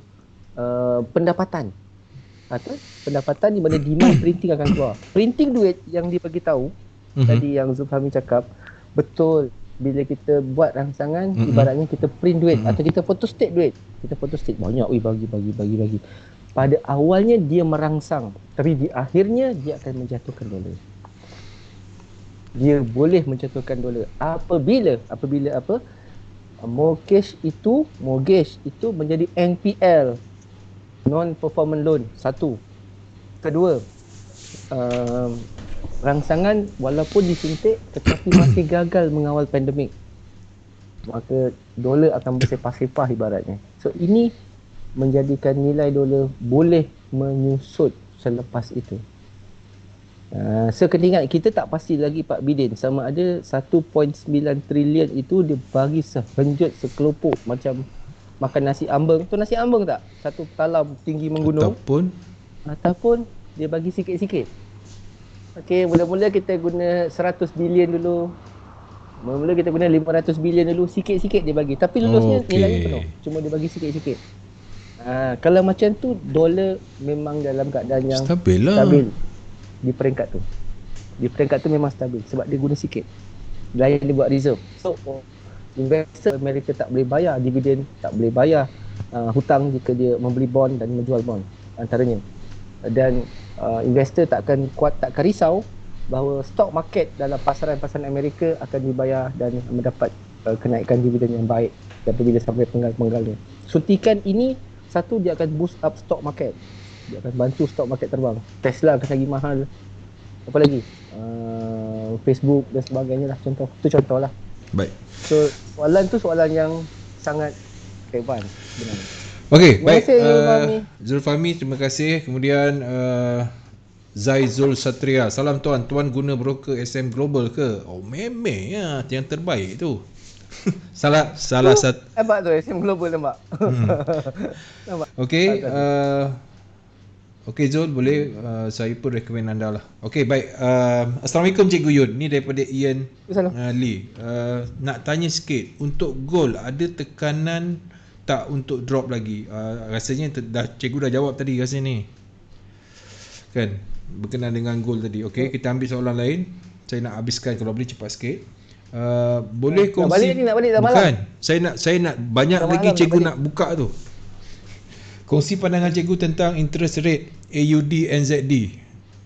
pendapatan atau pendapatan di mana demand printing akan keluar. Printing duit yang dibagi tahu tadi yang Zulfahmi cakap betul. Bila kita buat rangsangan, ibaratnya kita print duit atau kita photostat duit. Kita photostat banyak, bagi. Pada awalnya dia merangsang, tapi di akhirnya dia akan menjatuhkan dolar. Dia boleh menjatuhkan dolar apabila apa? Mortgage itu menjadi NPL, non performance loan. Satu. Kedua, rangsangan walaupun disuntik tetapi masih gagal mengawal pandemik, maka dolar akan bersepah-sepah ibaratnya. So ini menjadikan nilai dolar boleh menyusut selepas itu. So kena ingat, kita tak pasti lagi Pak Bidin sama ada 1.9 trilion itu dia bagi sehenjut sekelopok macam makan nasi ambeng. Tu nasi ambeng tak? Satu talam tinggi menggunung. Ataupun dia bagi sikit-sikit. Okey, mula-mula kita guna 100 bilion dulu. Mula-mula kita guna 500 bilion dulu, sikit-sikit dia bagi. Tapi lulusnya nilainya penuh. Cuma dia bagi sikit-sikit. Kalau macam tu, dolar memang dalam keadaan yang stabil di peringkat tu. Di peringkat tu memang stabil sebab dia guna sikit. Lain dia buat reserve. So, investor Amerika tak boleh bayar dividen, tak boleh bayar hutang jika dia membeli bond dan menjual bond antaranya. Dan investor takkan risau bahawa stock market dalam pasaran-pasaran Amerika akan dibayar dan mendapat kenaikan dividen yang baik apabila sampai penggal-penggalnya. Suntikan ini, satu, dia akan boost up stock market. Dia akan bantu stock market terbang. Tesla akan lagi mahal. Apa lagi? Facebook dan sebagainya lah, contoh. Itu contoh lah. Baik. So soalan tu soalan yang sangat advance sebenarnya. Okey, baik. Zulfahmi, terima kasih. Kemudian Zaizul Satria. Salam tuan, tuan guna broker SM Global ke? Oh, memang ya, yang terbaik tu. salah satu. Nampak tu SM Global nampak. Nampak. Okey, okey Zul, boleh saya pun recommend anda lah. Okey, baik. Assalamualaikum Cikgu Yun. Ni daripada Ian Lee. Nak tanya sikit, untuk gold ada tekanan tak untuk drop lagi? Rasanya cikgu dah jawab tadi rasanya ni. Kan? Berkenaan dengan gold tadi. Okey, kita ambil soalan lain. Saya nak habiskan kalau boleh cepat sikit. Boleh kongsi? Nak balik dah malam. Bukan. Saya nak banyak dah lagi cikgu nak buka tu. Kongsi pandangan cikgu tentang interest rate AUD NZD.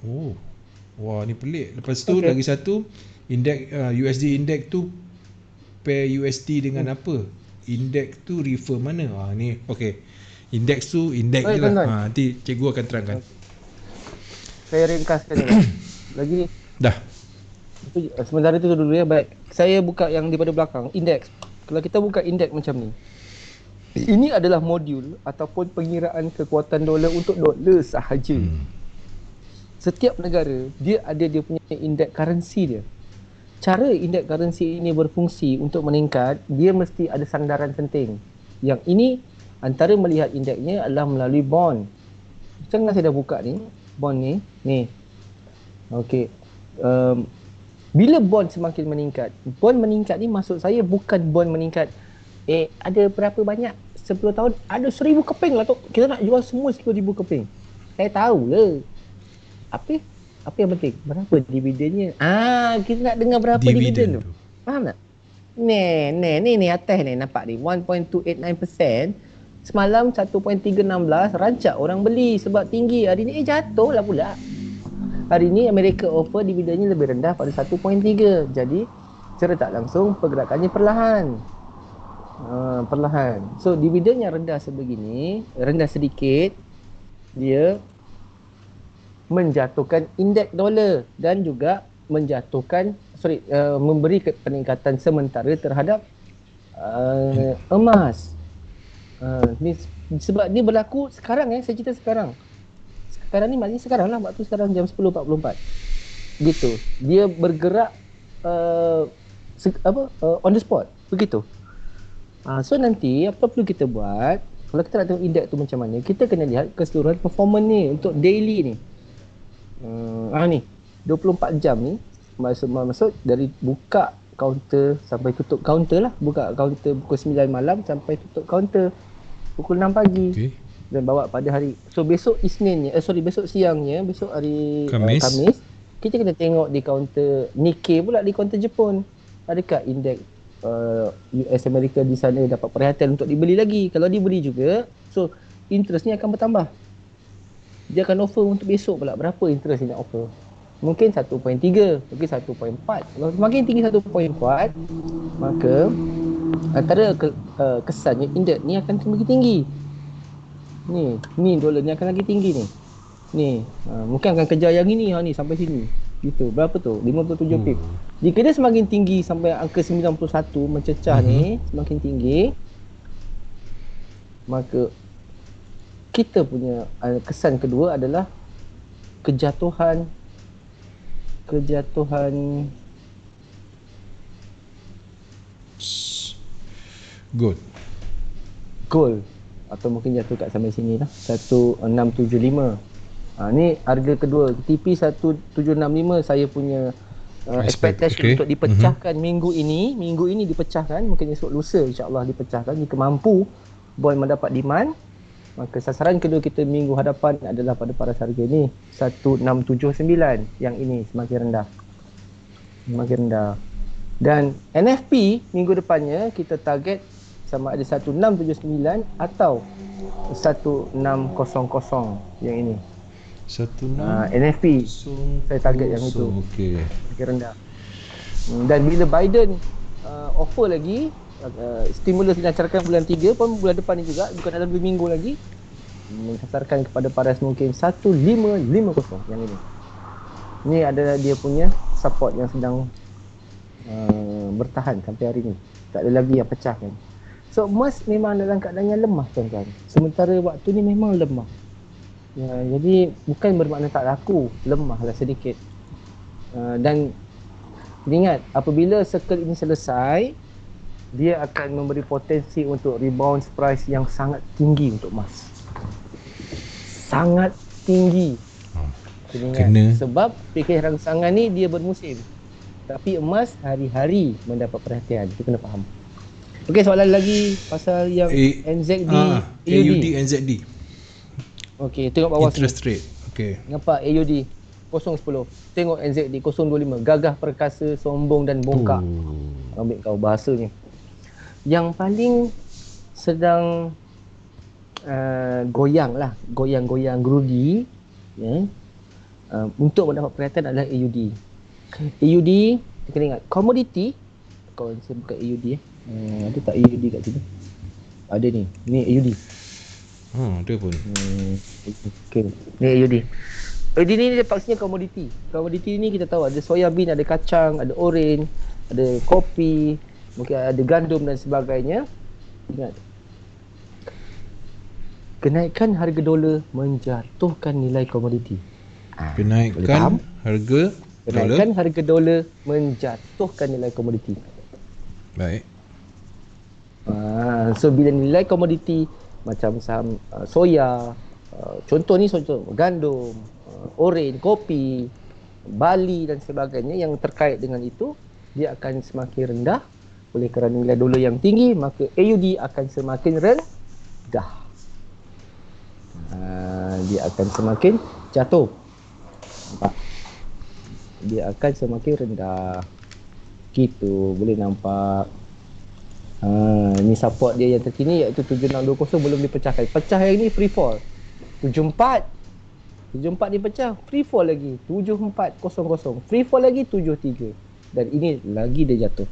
Oh. Wah, ni pelik. Lepas tu lagi satu, indeks USD index tu pair USD dengan apa? Index tu refer mana? Ni okey. Indeks tu indeks je lah. Nanti cikgu akan terangkan. Saya ringkaskan ni. Lagi dah. Sementara itu dulu ya. Baik. Saya buka yang daripada belakang, indeks. Kalau kita buka indeks macam ni, ini adalah modul ataupun pengiraan kekuatan dolar untuk dolar sahaja. Setiap negara dia ada dia punya indeks currency dia. Cara indeks currency ini berfungsi untuk meningkat, dia mesti ada sandaran penting. Yang ini antara melihat indeksnya adalah melalui bond. Macam mana saya dah buka ni, bond ni. Okey. Bila bond semakin meningkat, bond meningkat ni maksud saya bukan bond meningkat ada berapa banyak 10 tahun ada 1000 keping lah tu. Kita nak jual semua 10,000 keping. Saya tahu lah. Apa yang penting? Berapa dividennya? Kita nak dengar berapa dividen tu. Faham tak? Ni atas ni nampak ni 1.289%. Semalam 1.316 rancak orang beli sebab tinggi. Hari ni jatuh lah pula. Hari ni Amerika offer dividennya lebih rendah pada 1.3. Jadi secara tak langsung pergerakannya perlahan. So dividen yang rendah sebegini, rendah sedikit, dia menjatuhkan indeks dolar dan juga memberi peningkatan sementara terhadap emas. Sebab dia berlaku sekarang saya cerita sekarang. Sekarang ni maknanya sekarang lah, waktu sekarang jam 10.44. Gitu. Dia bergerak on the spot. Begitu. So nanti apa perlu kita buat? Kalau kita nak tengok indeks tu macam mana, kita kena lihat keseluruhan performance ni untuk daily ni. Ni 24 jam ni maksud dari buka kaunter sampai tutup kaunter lah. Buka kaunter pukul 9 malam sampai tutup kaunter pukul 6 pagi. Okay. Dan bawa pada hari. So besok besok siangnya, besok hari Khamis, kita kena tengok di kaunter Nikkei pula, di kaunter Jepun. Adakah indeks US Amerika di sana dapat perhatian untuk dibeli lagi? Kalau dibeli juga, so interest ni akan bertambah. Dia akan offer untuk besok pula. Berapa interest dia nak offer? Mungkin 1.3, mungkin 1.4. Kalau semakin tinggi 1.4, maka Antara kesannya indeks ni akan semakin tinggi. Ni dolar ni akan lagi tinggi ni. Ni mungkin akan kejar yang ini ni sampai sini. Gitu. Berapa tu? 57 pip. Jika dia semakin tinggi sampai angka 91 mencecah ni semakin tinggi, maka kita punya kesan kedua adalah kejatuhan gold atau mungkin jatuh kat sampai sini lah 1675. Ni harga kedua. TP 1765 saya punya expectation untuk dipecahkan minggu ini dipecahkan, mungkin esok lusa insya-Allah dipecahkan jika mampu bond mendapat demand. Maka sasaran kedua kita minggu hadapan adalah pada paras harga ni 1679, yang ini semakin rendah. Dan NFP minggu depannya kita target sama ada 1679 atau 1600 yang ini. 16 NFP saya target yang itu. Okey. Semakin rendah. Dan bila Biden offer lagi stimulus dilancarkan bulan 3 pun bulan depan ni juga, bukan dalam 2 minggu lagi, mensasarkan kepada paras mungkin 1550 yang ini. Ini adalah dia punya support yang sedang bertahan sampai hari ni. Tak ada lagi yang pecah kan. So emas memang dalam keadaan yang lemah tuan-tuan. Sementara waktu ni memang lemah. Jadi bukan bermakna tak laku, lemah lah sedikit. Dan ingat, apabila circle ini selesai, dia akan memberi potensi untuk rebound price yang sangat tinggi untuk emas. Sangat tinggi. Kena. Sebab fikir rangsangan ni dia bermusim. Tapi emas hari-hari mendapat perhatian. Kita kena faham. Okey, soalan lagi pasal yang NZD, AUD NZD. Okey, tengok bawah interest rate. Okey. Nampak AUD 0.10. Tengok NZD 0.25. Gagah perkasa, sombong dan bongkak. Ambil kau bahasanya. Yang paling sedang goyang-goyang gerudi untuk mendapat perhatian adalah AUD. AUD, kena ingat, komoditi. Kau saya buka AUD ada tak AUD kat sini? Ada ni. Ni AUD. Ada pun. Okey. Ni AUD. AUD ni dia pastinya komoditi. Komoditi ni kita tahu ada soya bean, ada kacang, ada oren, ada kopi, mungkin ada gandum dan sebagainya. Ingat, kenaikan harga dolar menjatuhkan nilai komoditi. Kenaikan harga dolar menjatuhkan nilai komoditi. Baik. So bila nilai komoditi macam saham soya, contoh gandum, oren, kopi, barley dan sebagainya yang terkait dengan itu, dia akan semakin rendah. Oleh kerana nilai dolar yang tinggi, maka AUD akan semakin rendah. Dia akan semakin jatuh. Nampak? Dia akan semakin rendah. Gitu, boleh nampak. Ni support dia yang terkini iaitu 7620 belum dipecahkan. Pecah yang ni free fall. 74 dipecah, free fall lagi 7400, free fall lagi 73, dan ini lagi dia jatuh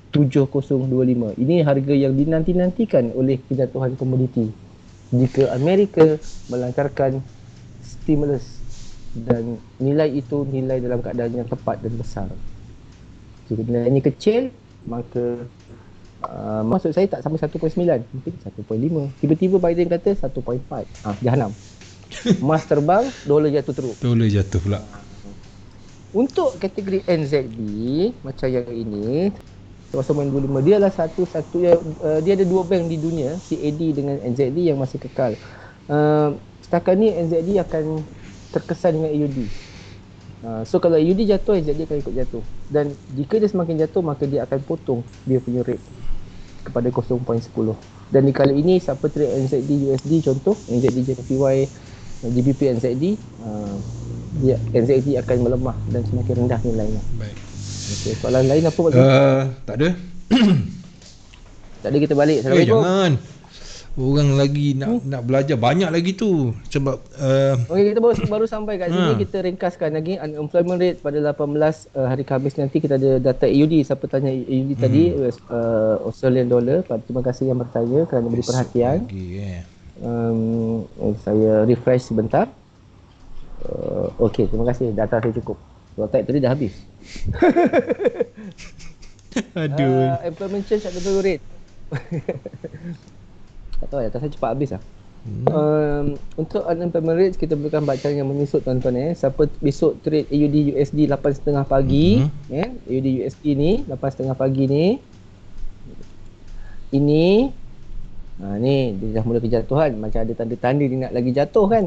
7025. Ini harga yang dinanti-nantikan oleh kejatuhan komoditi jika Amerika melancarkan stimulus, dan nilai itu nilai dalam keadaan yang tepat dan besar. Jika nilainya kecil, maka maksud saya tak sampai 1.9, mungkin 1.5. Tiba-tiba Biden kata 1.4. Jahanam. Emas terbang, dolar jatuh teruk. Dolar jatuh pula. Untuk kategori NZD macam yang ini, 0.25, dia adalah satu-satu yang dia ada dua bank di dunia, CAD dengan NZD yang masih kekal. Setakat ni NZD akan terkesan dengan AUD. So kalau AUD jatuh, NZD akan ikut jatuh. Dan jika dia semakin jatuh, maka dia akan potong dia punya rate kepada 0.10. Dan di kali ini siapa trade NZD USD, contoh NZD JPY, GBP NZD, dia NZD akan melemah dan semakin rendah nilainya. Baik. Okey, soalan lain apa Pak? Tak ada. Tak ada, kita balik. Assalamualaikum. Jangan. Orang lagi nak belajar banyak lagi tu sebab Okey, kita baru sampai kat sini. Kita ringkaskan lagi unemployment rate pada 18 hari Khamis nanti. Kita ada data AUD. Siapa tanya AUD tadi, Australian dollar. Terima kasih yang bertanya kerana beri perhatian. Saya refresh sebentar. Okey, terima kasih. Data saya cukup. Kalau tak tadi dah habis. Aduh. Employment change at the rate. Tak tahu, data saya cepat habis lah. Untuk unemployment rate, kita berikan bacaan yang menyusut tuan-tuan. Siapa besok trade AUD USD 8.30 pagi, AUD USD ni 8.30 pagi ni, ini ni dia dah mula kejatuhan, macam ada tanda-tanda dia nak lagi jatuh kan.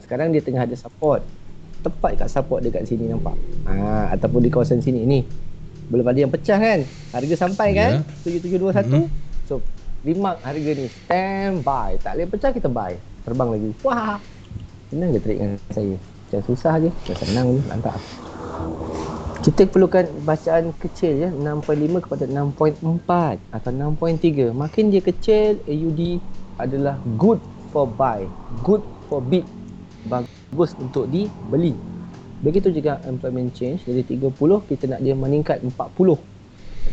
Sekarang dia tengah ada support, tepat kat support dekat sini nampak, ataupun di kawasan sini ni belum ada yang pecah kan, harga sampai kan 7721. So remark harga ni standby, tak boleh pecah kita buy, terbang lagi. Wah, senang je trade dengan saya, macam susah je, macam senang je, mantap. Kita perlukan bacaan kecil ya, 6.5 kepada 6.4 atau 6.3. Makin dia kecil, AUD adalah good for buy, good for bid, bagus untuk dibeli. Begitu juga employment change, dari 30 kita nak dia meningkat 40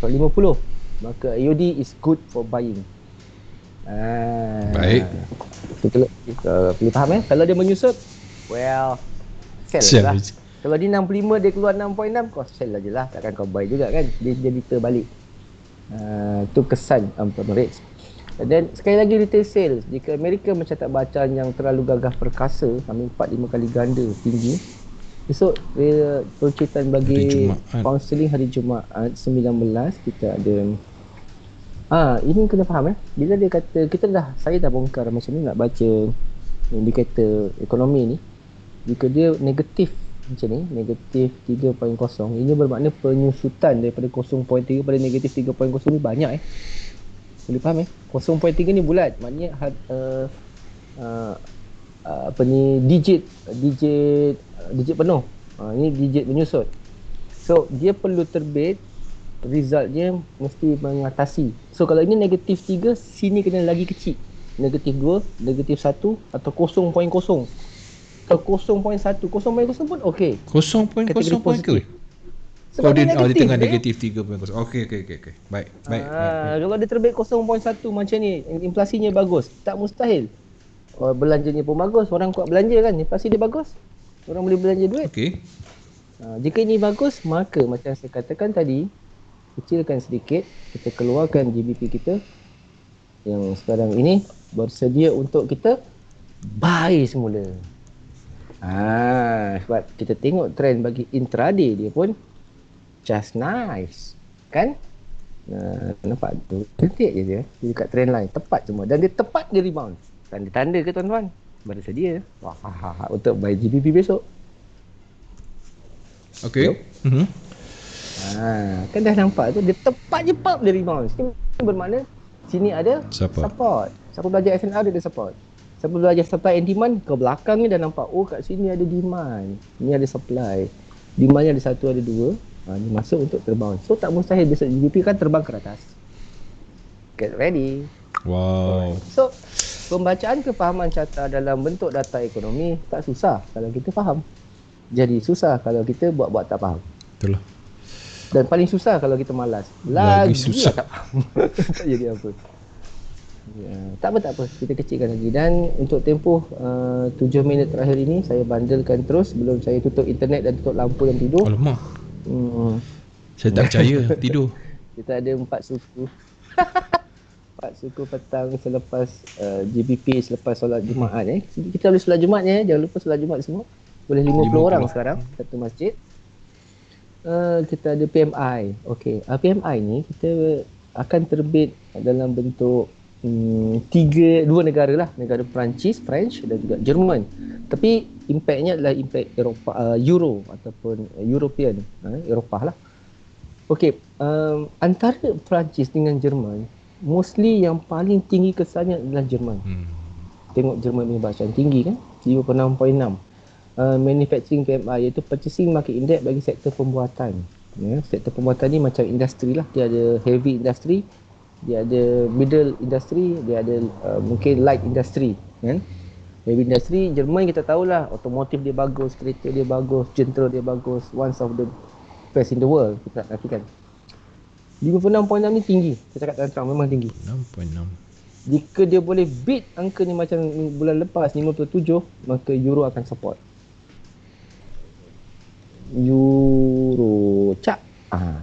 atau 50, maka AUD is good for buying. Baik. Kita boleh faham Kalau dia menyusut, well, sell lah. Kalau dia 65 dia keluar 6.6, kau sell je lah, takkan kau buy juga kan. Dia jadi terbalik. Itu kesan employment rates. Dan sekali lagi retail sales, jika Amerika mencatat bacaan yang terlalu gagah perkasa, sampai 4-5 kali ganda tinggi, besok percitaan bagi pound sterling hari Jumaat 19 kita ada. Ini kena faham bila dia kata, saya dah bongkar macam ni nak baca indikator ekonomi ni. Jika dia negatif macam ni, negatif 3.0, ini bermakna penyusutan daripada 0.3 pada negatif 3.0 ni banyak boleh faham 0.3 ni bulat, maknanya digit penuh. Ini digit menyusut. So dia perlu terbit, resultnya mesti mengatasi. So kalau ini negatif 3, sini kena lagi kecil, negatif 2, negatif 1 atau 0.0 atau 0.1, 0.0 pun okey. 0.0 ke? Sebab dia negatif, di tengah negatif 3.0. Okey. Baik. Kalau dia terbit 0.1 macam ni, inflasinya bagus, tak mustahil belanjanya pun bagus. Orang kuat belanja kan, inflasi dia bagus, orang boleh belanja duit. Okey. Jika ini bagus, maka macam saya katakan tadi, kecilkan sedikit, kita keluarkan GBP kita yang sekarang ini bersedia untuk kita buy semula. Sebab kita tengok trend bagi intraday dia pun just nice kan. Nampak tu cantik je dia dekat trend line, tepat semua, dan dia tepat dia rebound. Tanda-tanda ke tuan-tuan? Bersedia untuk buy GBP besok. Okey. Kan dah nampak tu, dia tepat je pop dia rebound. Ini bermakna sini ada support. Siapa belajar SNR dia ada support. Siapa belajar supply and demand, ke belakang ni dah nampak, kat sini ada demand, ni ada supply. Demandnya ada 1, ada 2. Ni masuk untuk terbang. So tak mustahil besok GDP kan terbang ke atas. Get ready. Wow. So pembacaan kefahaman carta dalam bentuk data ekonomi tak susah kalau kita faham. Jadi susah kalau kita buat-buat tak faham. Betul lah. Dan paling susah kalau kita malas. Lagi susah tak faham. Tak jadi apa. Tak apa, kita kecilkan lagi. Dan untuk tempoh 7 minit terakhir ini, saya bandelkan terus sebelum saya tutup internet dan tutup lampu dan tidur. Alamak. Saya tak percaya tidur. Kita ada 4 suku. 4 suku petang selepas GBP, selepas solat Jumaat Kita boleh solat Jumaat jangan lupa solat Jumaat semua. Boleh 50 orang sekarang satu masjid. Kita ada PMI. Okey, PMI ni kita akan terbit dalam bentuk 2 negara lah, negara Perancis, French dan juga Jerman. Tapi impactnya adalah impact Eropah, Euro ataupun European, Eropah lah. Okey, antara Perancis dengan Jerman, mostly yang paling tinggi kesannya adalah Jerman. Tengok Jerman ni bacaan tinggi kan, 56.6. Manufacturing PMI iaitu Purchasing Market Index bagi sektor pembuatan. Sektor pembuatan ni macam industri lah, dia ada heavy industry, dia ada middle industry, dia ada mungkin light industry kan. Heavy industry, Jerman kita tahulah, otomotif dia bagus, kereta dia bagus, jentera dia bagus, one of the best in the world, kita tak nafikan. 56.6 ni tinggi, saya cakap terang memang tinggi. 6.6. Jika dia boleh beat angka ni macam bulan lepas 57, maka euro akan support. Euro cak.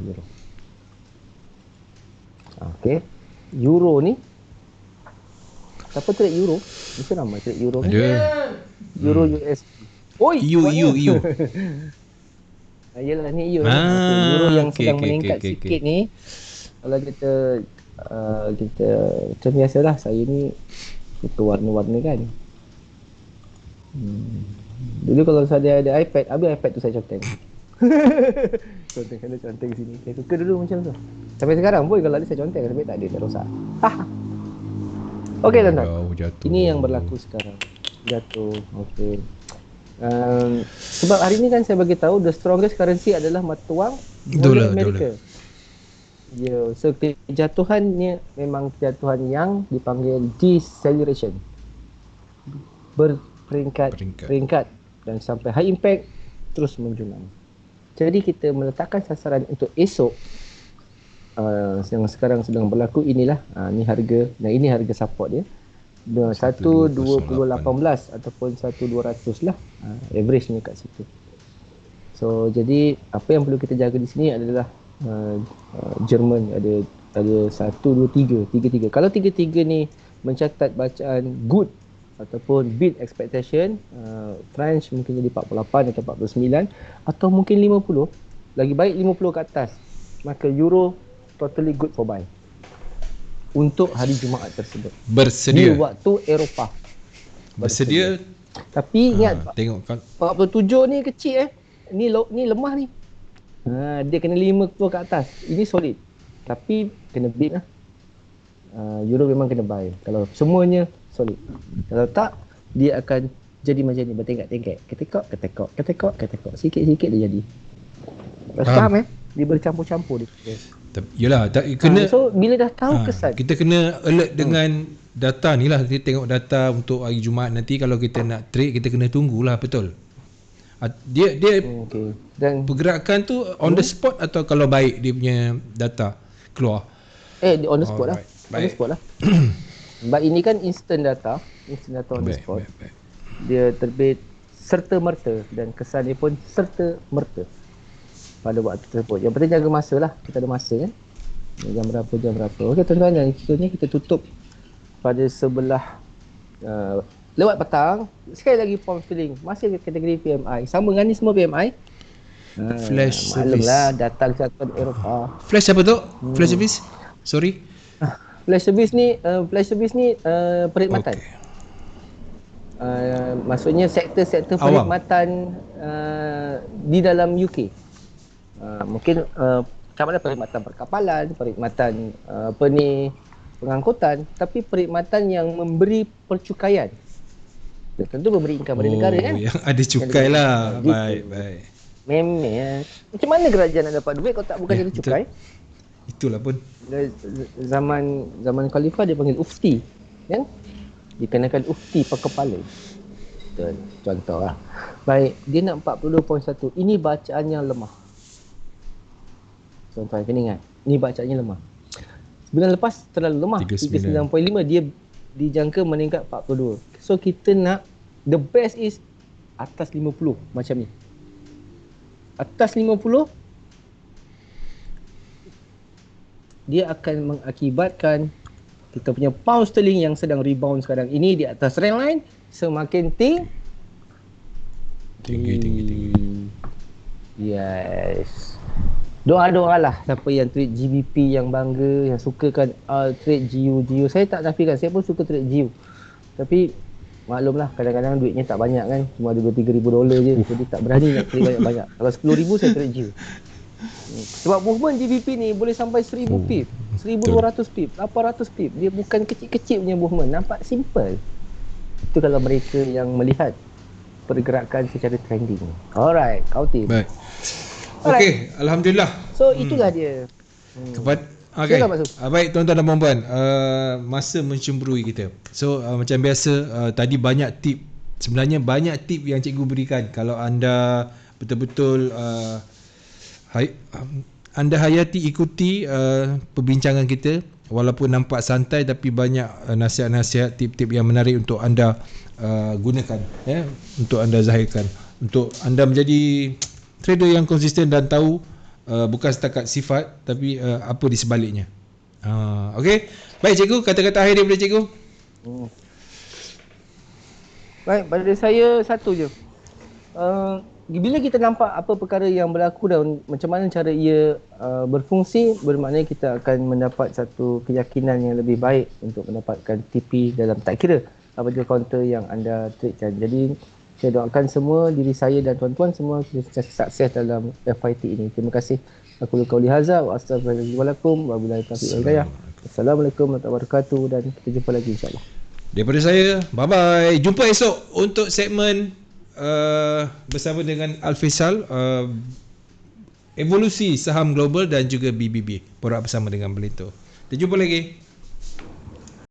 Euro. Okey. Euro ni siapa trade euro? Mesti ramai trade euro. Ada. Euro USD. Oi, EU. Yalah ni EU. Euro yang sedang meningkat sikit okay. ni. Kalau kita macam biasalah, saya ni suka warna-warna kan. Dulu kalau saya ada iPad, habis iPad tu saya conteng. Conteng sini. Saya suka dulu macam tu. Sampai sekarang pun kalau ada saya conteng, tapi tak ada, tak rosak. Okey tuan-tuan. Ini yang berlaku sekarang. Jatuh. Okey. Sebab hari ni kan saya bagi tahu the strongest currency adalah mata wang dolar Amerika. Ya, so kejatuhannya memang kejatuhan yang dipanggil deceleration. Berperingkat dan sampai high impact terus menjulang. Jadi kita meletakkan sasaran untuk esok yang sekarang sedang berlaku inilah ni harga, dan ini harga support dia 1.2018 ataupun 1.200 lah, average-nya kat situ. So jadi apa yang perlu kita jaga di sini adalah Jerman ada 1, 2, 3. Kalau 3 ni mencatat bacaan good ataupun beat expectation, France mungkin jadi 48 atau 49 atau mungkin 50, lagi baik 50 ke atas, maka euro totally good for buy untuk hari Jumaat tersebut. Bersedia. Di waktu Eropah. Bersedia. Tapi ingat, tengok kan 47 ni kecil ni lemah ni. Dia kena 50 ke atas. Ini solid. Tapi kena beat lah. Euro memang kena buy. Kalau semuanya solid. Kalau tak, dia akan jadi macam ni, bertingkat-tingkat. Ketekok. Sikit-sikit dia jadi. Faham Dia bercampur-campur dia. Yelah, kena. So bila dah tahu kesan, kita kena alert dengan data ni lah. Kita tengok data untuk hari Jumaat nanti. Kalau kita nak trade, kita kena tunggulah, betul. Dia okay. Dan pergerakan tu on the spot atau kalau baik dia punya data keluar? On the spot lah. On the spot lah. Sebab ini kan instant data on the spot. Baik. Dia terbit serta-merta dan kesan dia pun serta-merta pada waktu tersebut. Yang penting jaga masa lah. Kita ada masa kan. Jam berapa. Okey tuan-tuan, dan kita tutup pada sebelah lewat petang. Sekali lagi form filling masih kategori PMI, sama dengan ni semua PMI. Flash service lah, datang kesatuan Eropah. Flash apa tu? Flash service? Sorry. Flash service ni perkhidmatan. Maksudnya sektor-sektor perkhidmatan di dalam UK. Mungkin sama ada perkhidmatan perkapalan, perkhidmatan pengangkutan, tapi perkhidmatan yang memberi percukaian. Tentu memberi income pada negara kan. Yang ada cukai lah. Baik. Memang. Macam mana kerajaan nak dapat duit kalau tak bukan jadi cukai? Itulah pun. Zaman Khalifah dia panggil ufti, kan? Dikenakan ufti per kepala. Contoh lah. Baik, dia nak 42.1. Ini bacaannya lemah. Tuan-tuan kena ingat, ni bacaannya lemah. Bulan lepas terlalu lemah, 39.5, dia dijangka meningkat 42. So kita nak, the best is atas 50 macam ni. Atas 50 dia akan mengakibatkan kita punya pound sterling yang sedang rebound sekarang ini di atas trend line semakin tinggi. Yes. Doa-doa lah siapa yang trade GBP yang bangga, yang suka kan trade GU. Saya tak nafikan, saya pun suka trade GU. Tapi maklumlah kadang-kadang duitnya tak banyak kan, cuma ada $2-3 ribu je. Jadi tak berani nak trade banyak-banyak. Kalau 10,000 saya trade GU. Sebab movement GBP ni boleh sampai 1000 pip, 1200 pip, 800 pip. Dia bukan kecil-kecil punya movement, nampak simple. Itu kalau mereka yang melihat pergerakan secara trending. Alright, kau tim. Baik. Okey, alhamdulillah. So itulah dia. Okay. Silakan Pak Su. Baik tuan-tuan dan puan-puan, masa mencemburui kita. So macam biasa, tadi banyak tip. Sebenarnya banyak tip yang cikgu berikan. Kalau anda betul-betul anda hayati, ikuti perbincangan kita, walaupun nampak santai tapi banyak nasihat-nasihat, tip-tip yang menarik untuk anda gunakan, ya, untuk anda zahirkan, untuk anda menjadi trader yang konsisten dan tahu bukan setakat sifat tapi apa di sebaliknya. Okey. Baik cikgu, kata-kata akhir daripada cikgu. Baik, pada saya satu je. Bila kita nampak apa perkara yang berlaku dan macam mana cara ia berfungsi, bermakna kita akan mendapat satu keyakinan yang lebih baik untuk mendapatkan TP dalam tak kira apa je counter yang anda tradekan. Jadi saya doakan semua, diri saya dan tuan-tuan semua kita sukses dalam FIT ini. Terima kasih. Aku qauli hadza wa astaghfirullahaladzim wa billahi taufiq wal hidayah. Assalamualaikum warahmatullahi wabarakatuh dan kita jumpa lagi insya-Allah. Daripada saya, bye bye. Jumpa esok untuk segmen bersama dengan Al-Faisal, evolusi saham global dan juga BBB. Borak bersama dengan Belito. Kita jumpa lagi.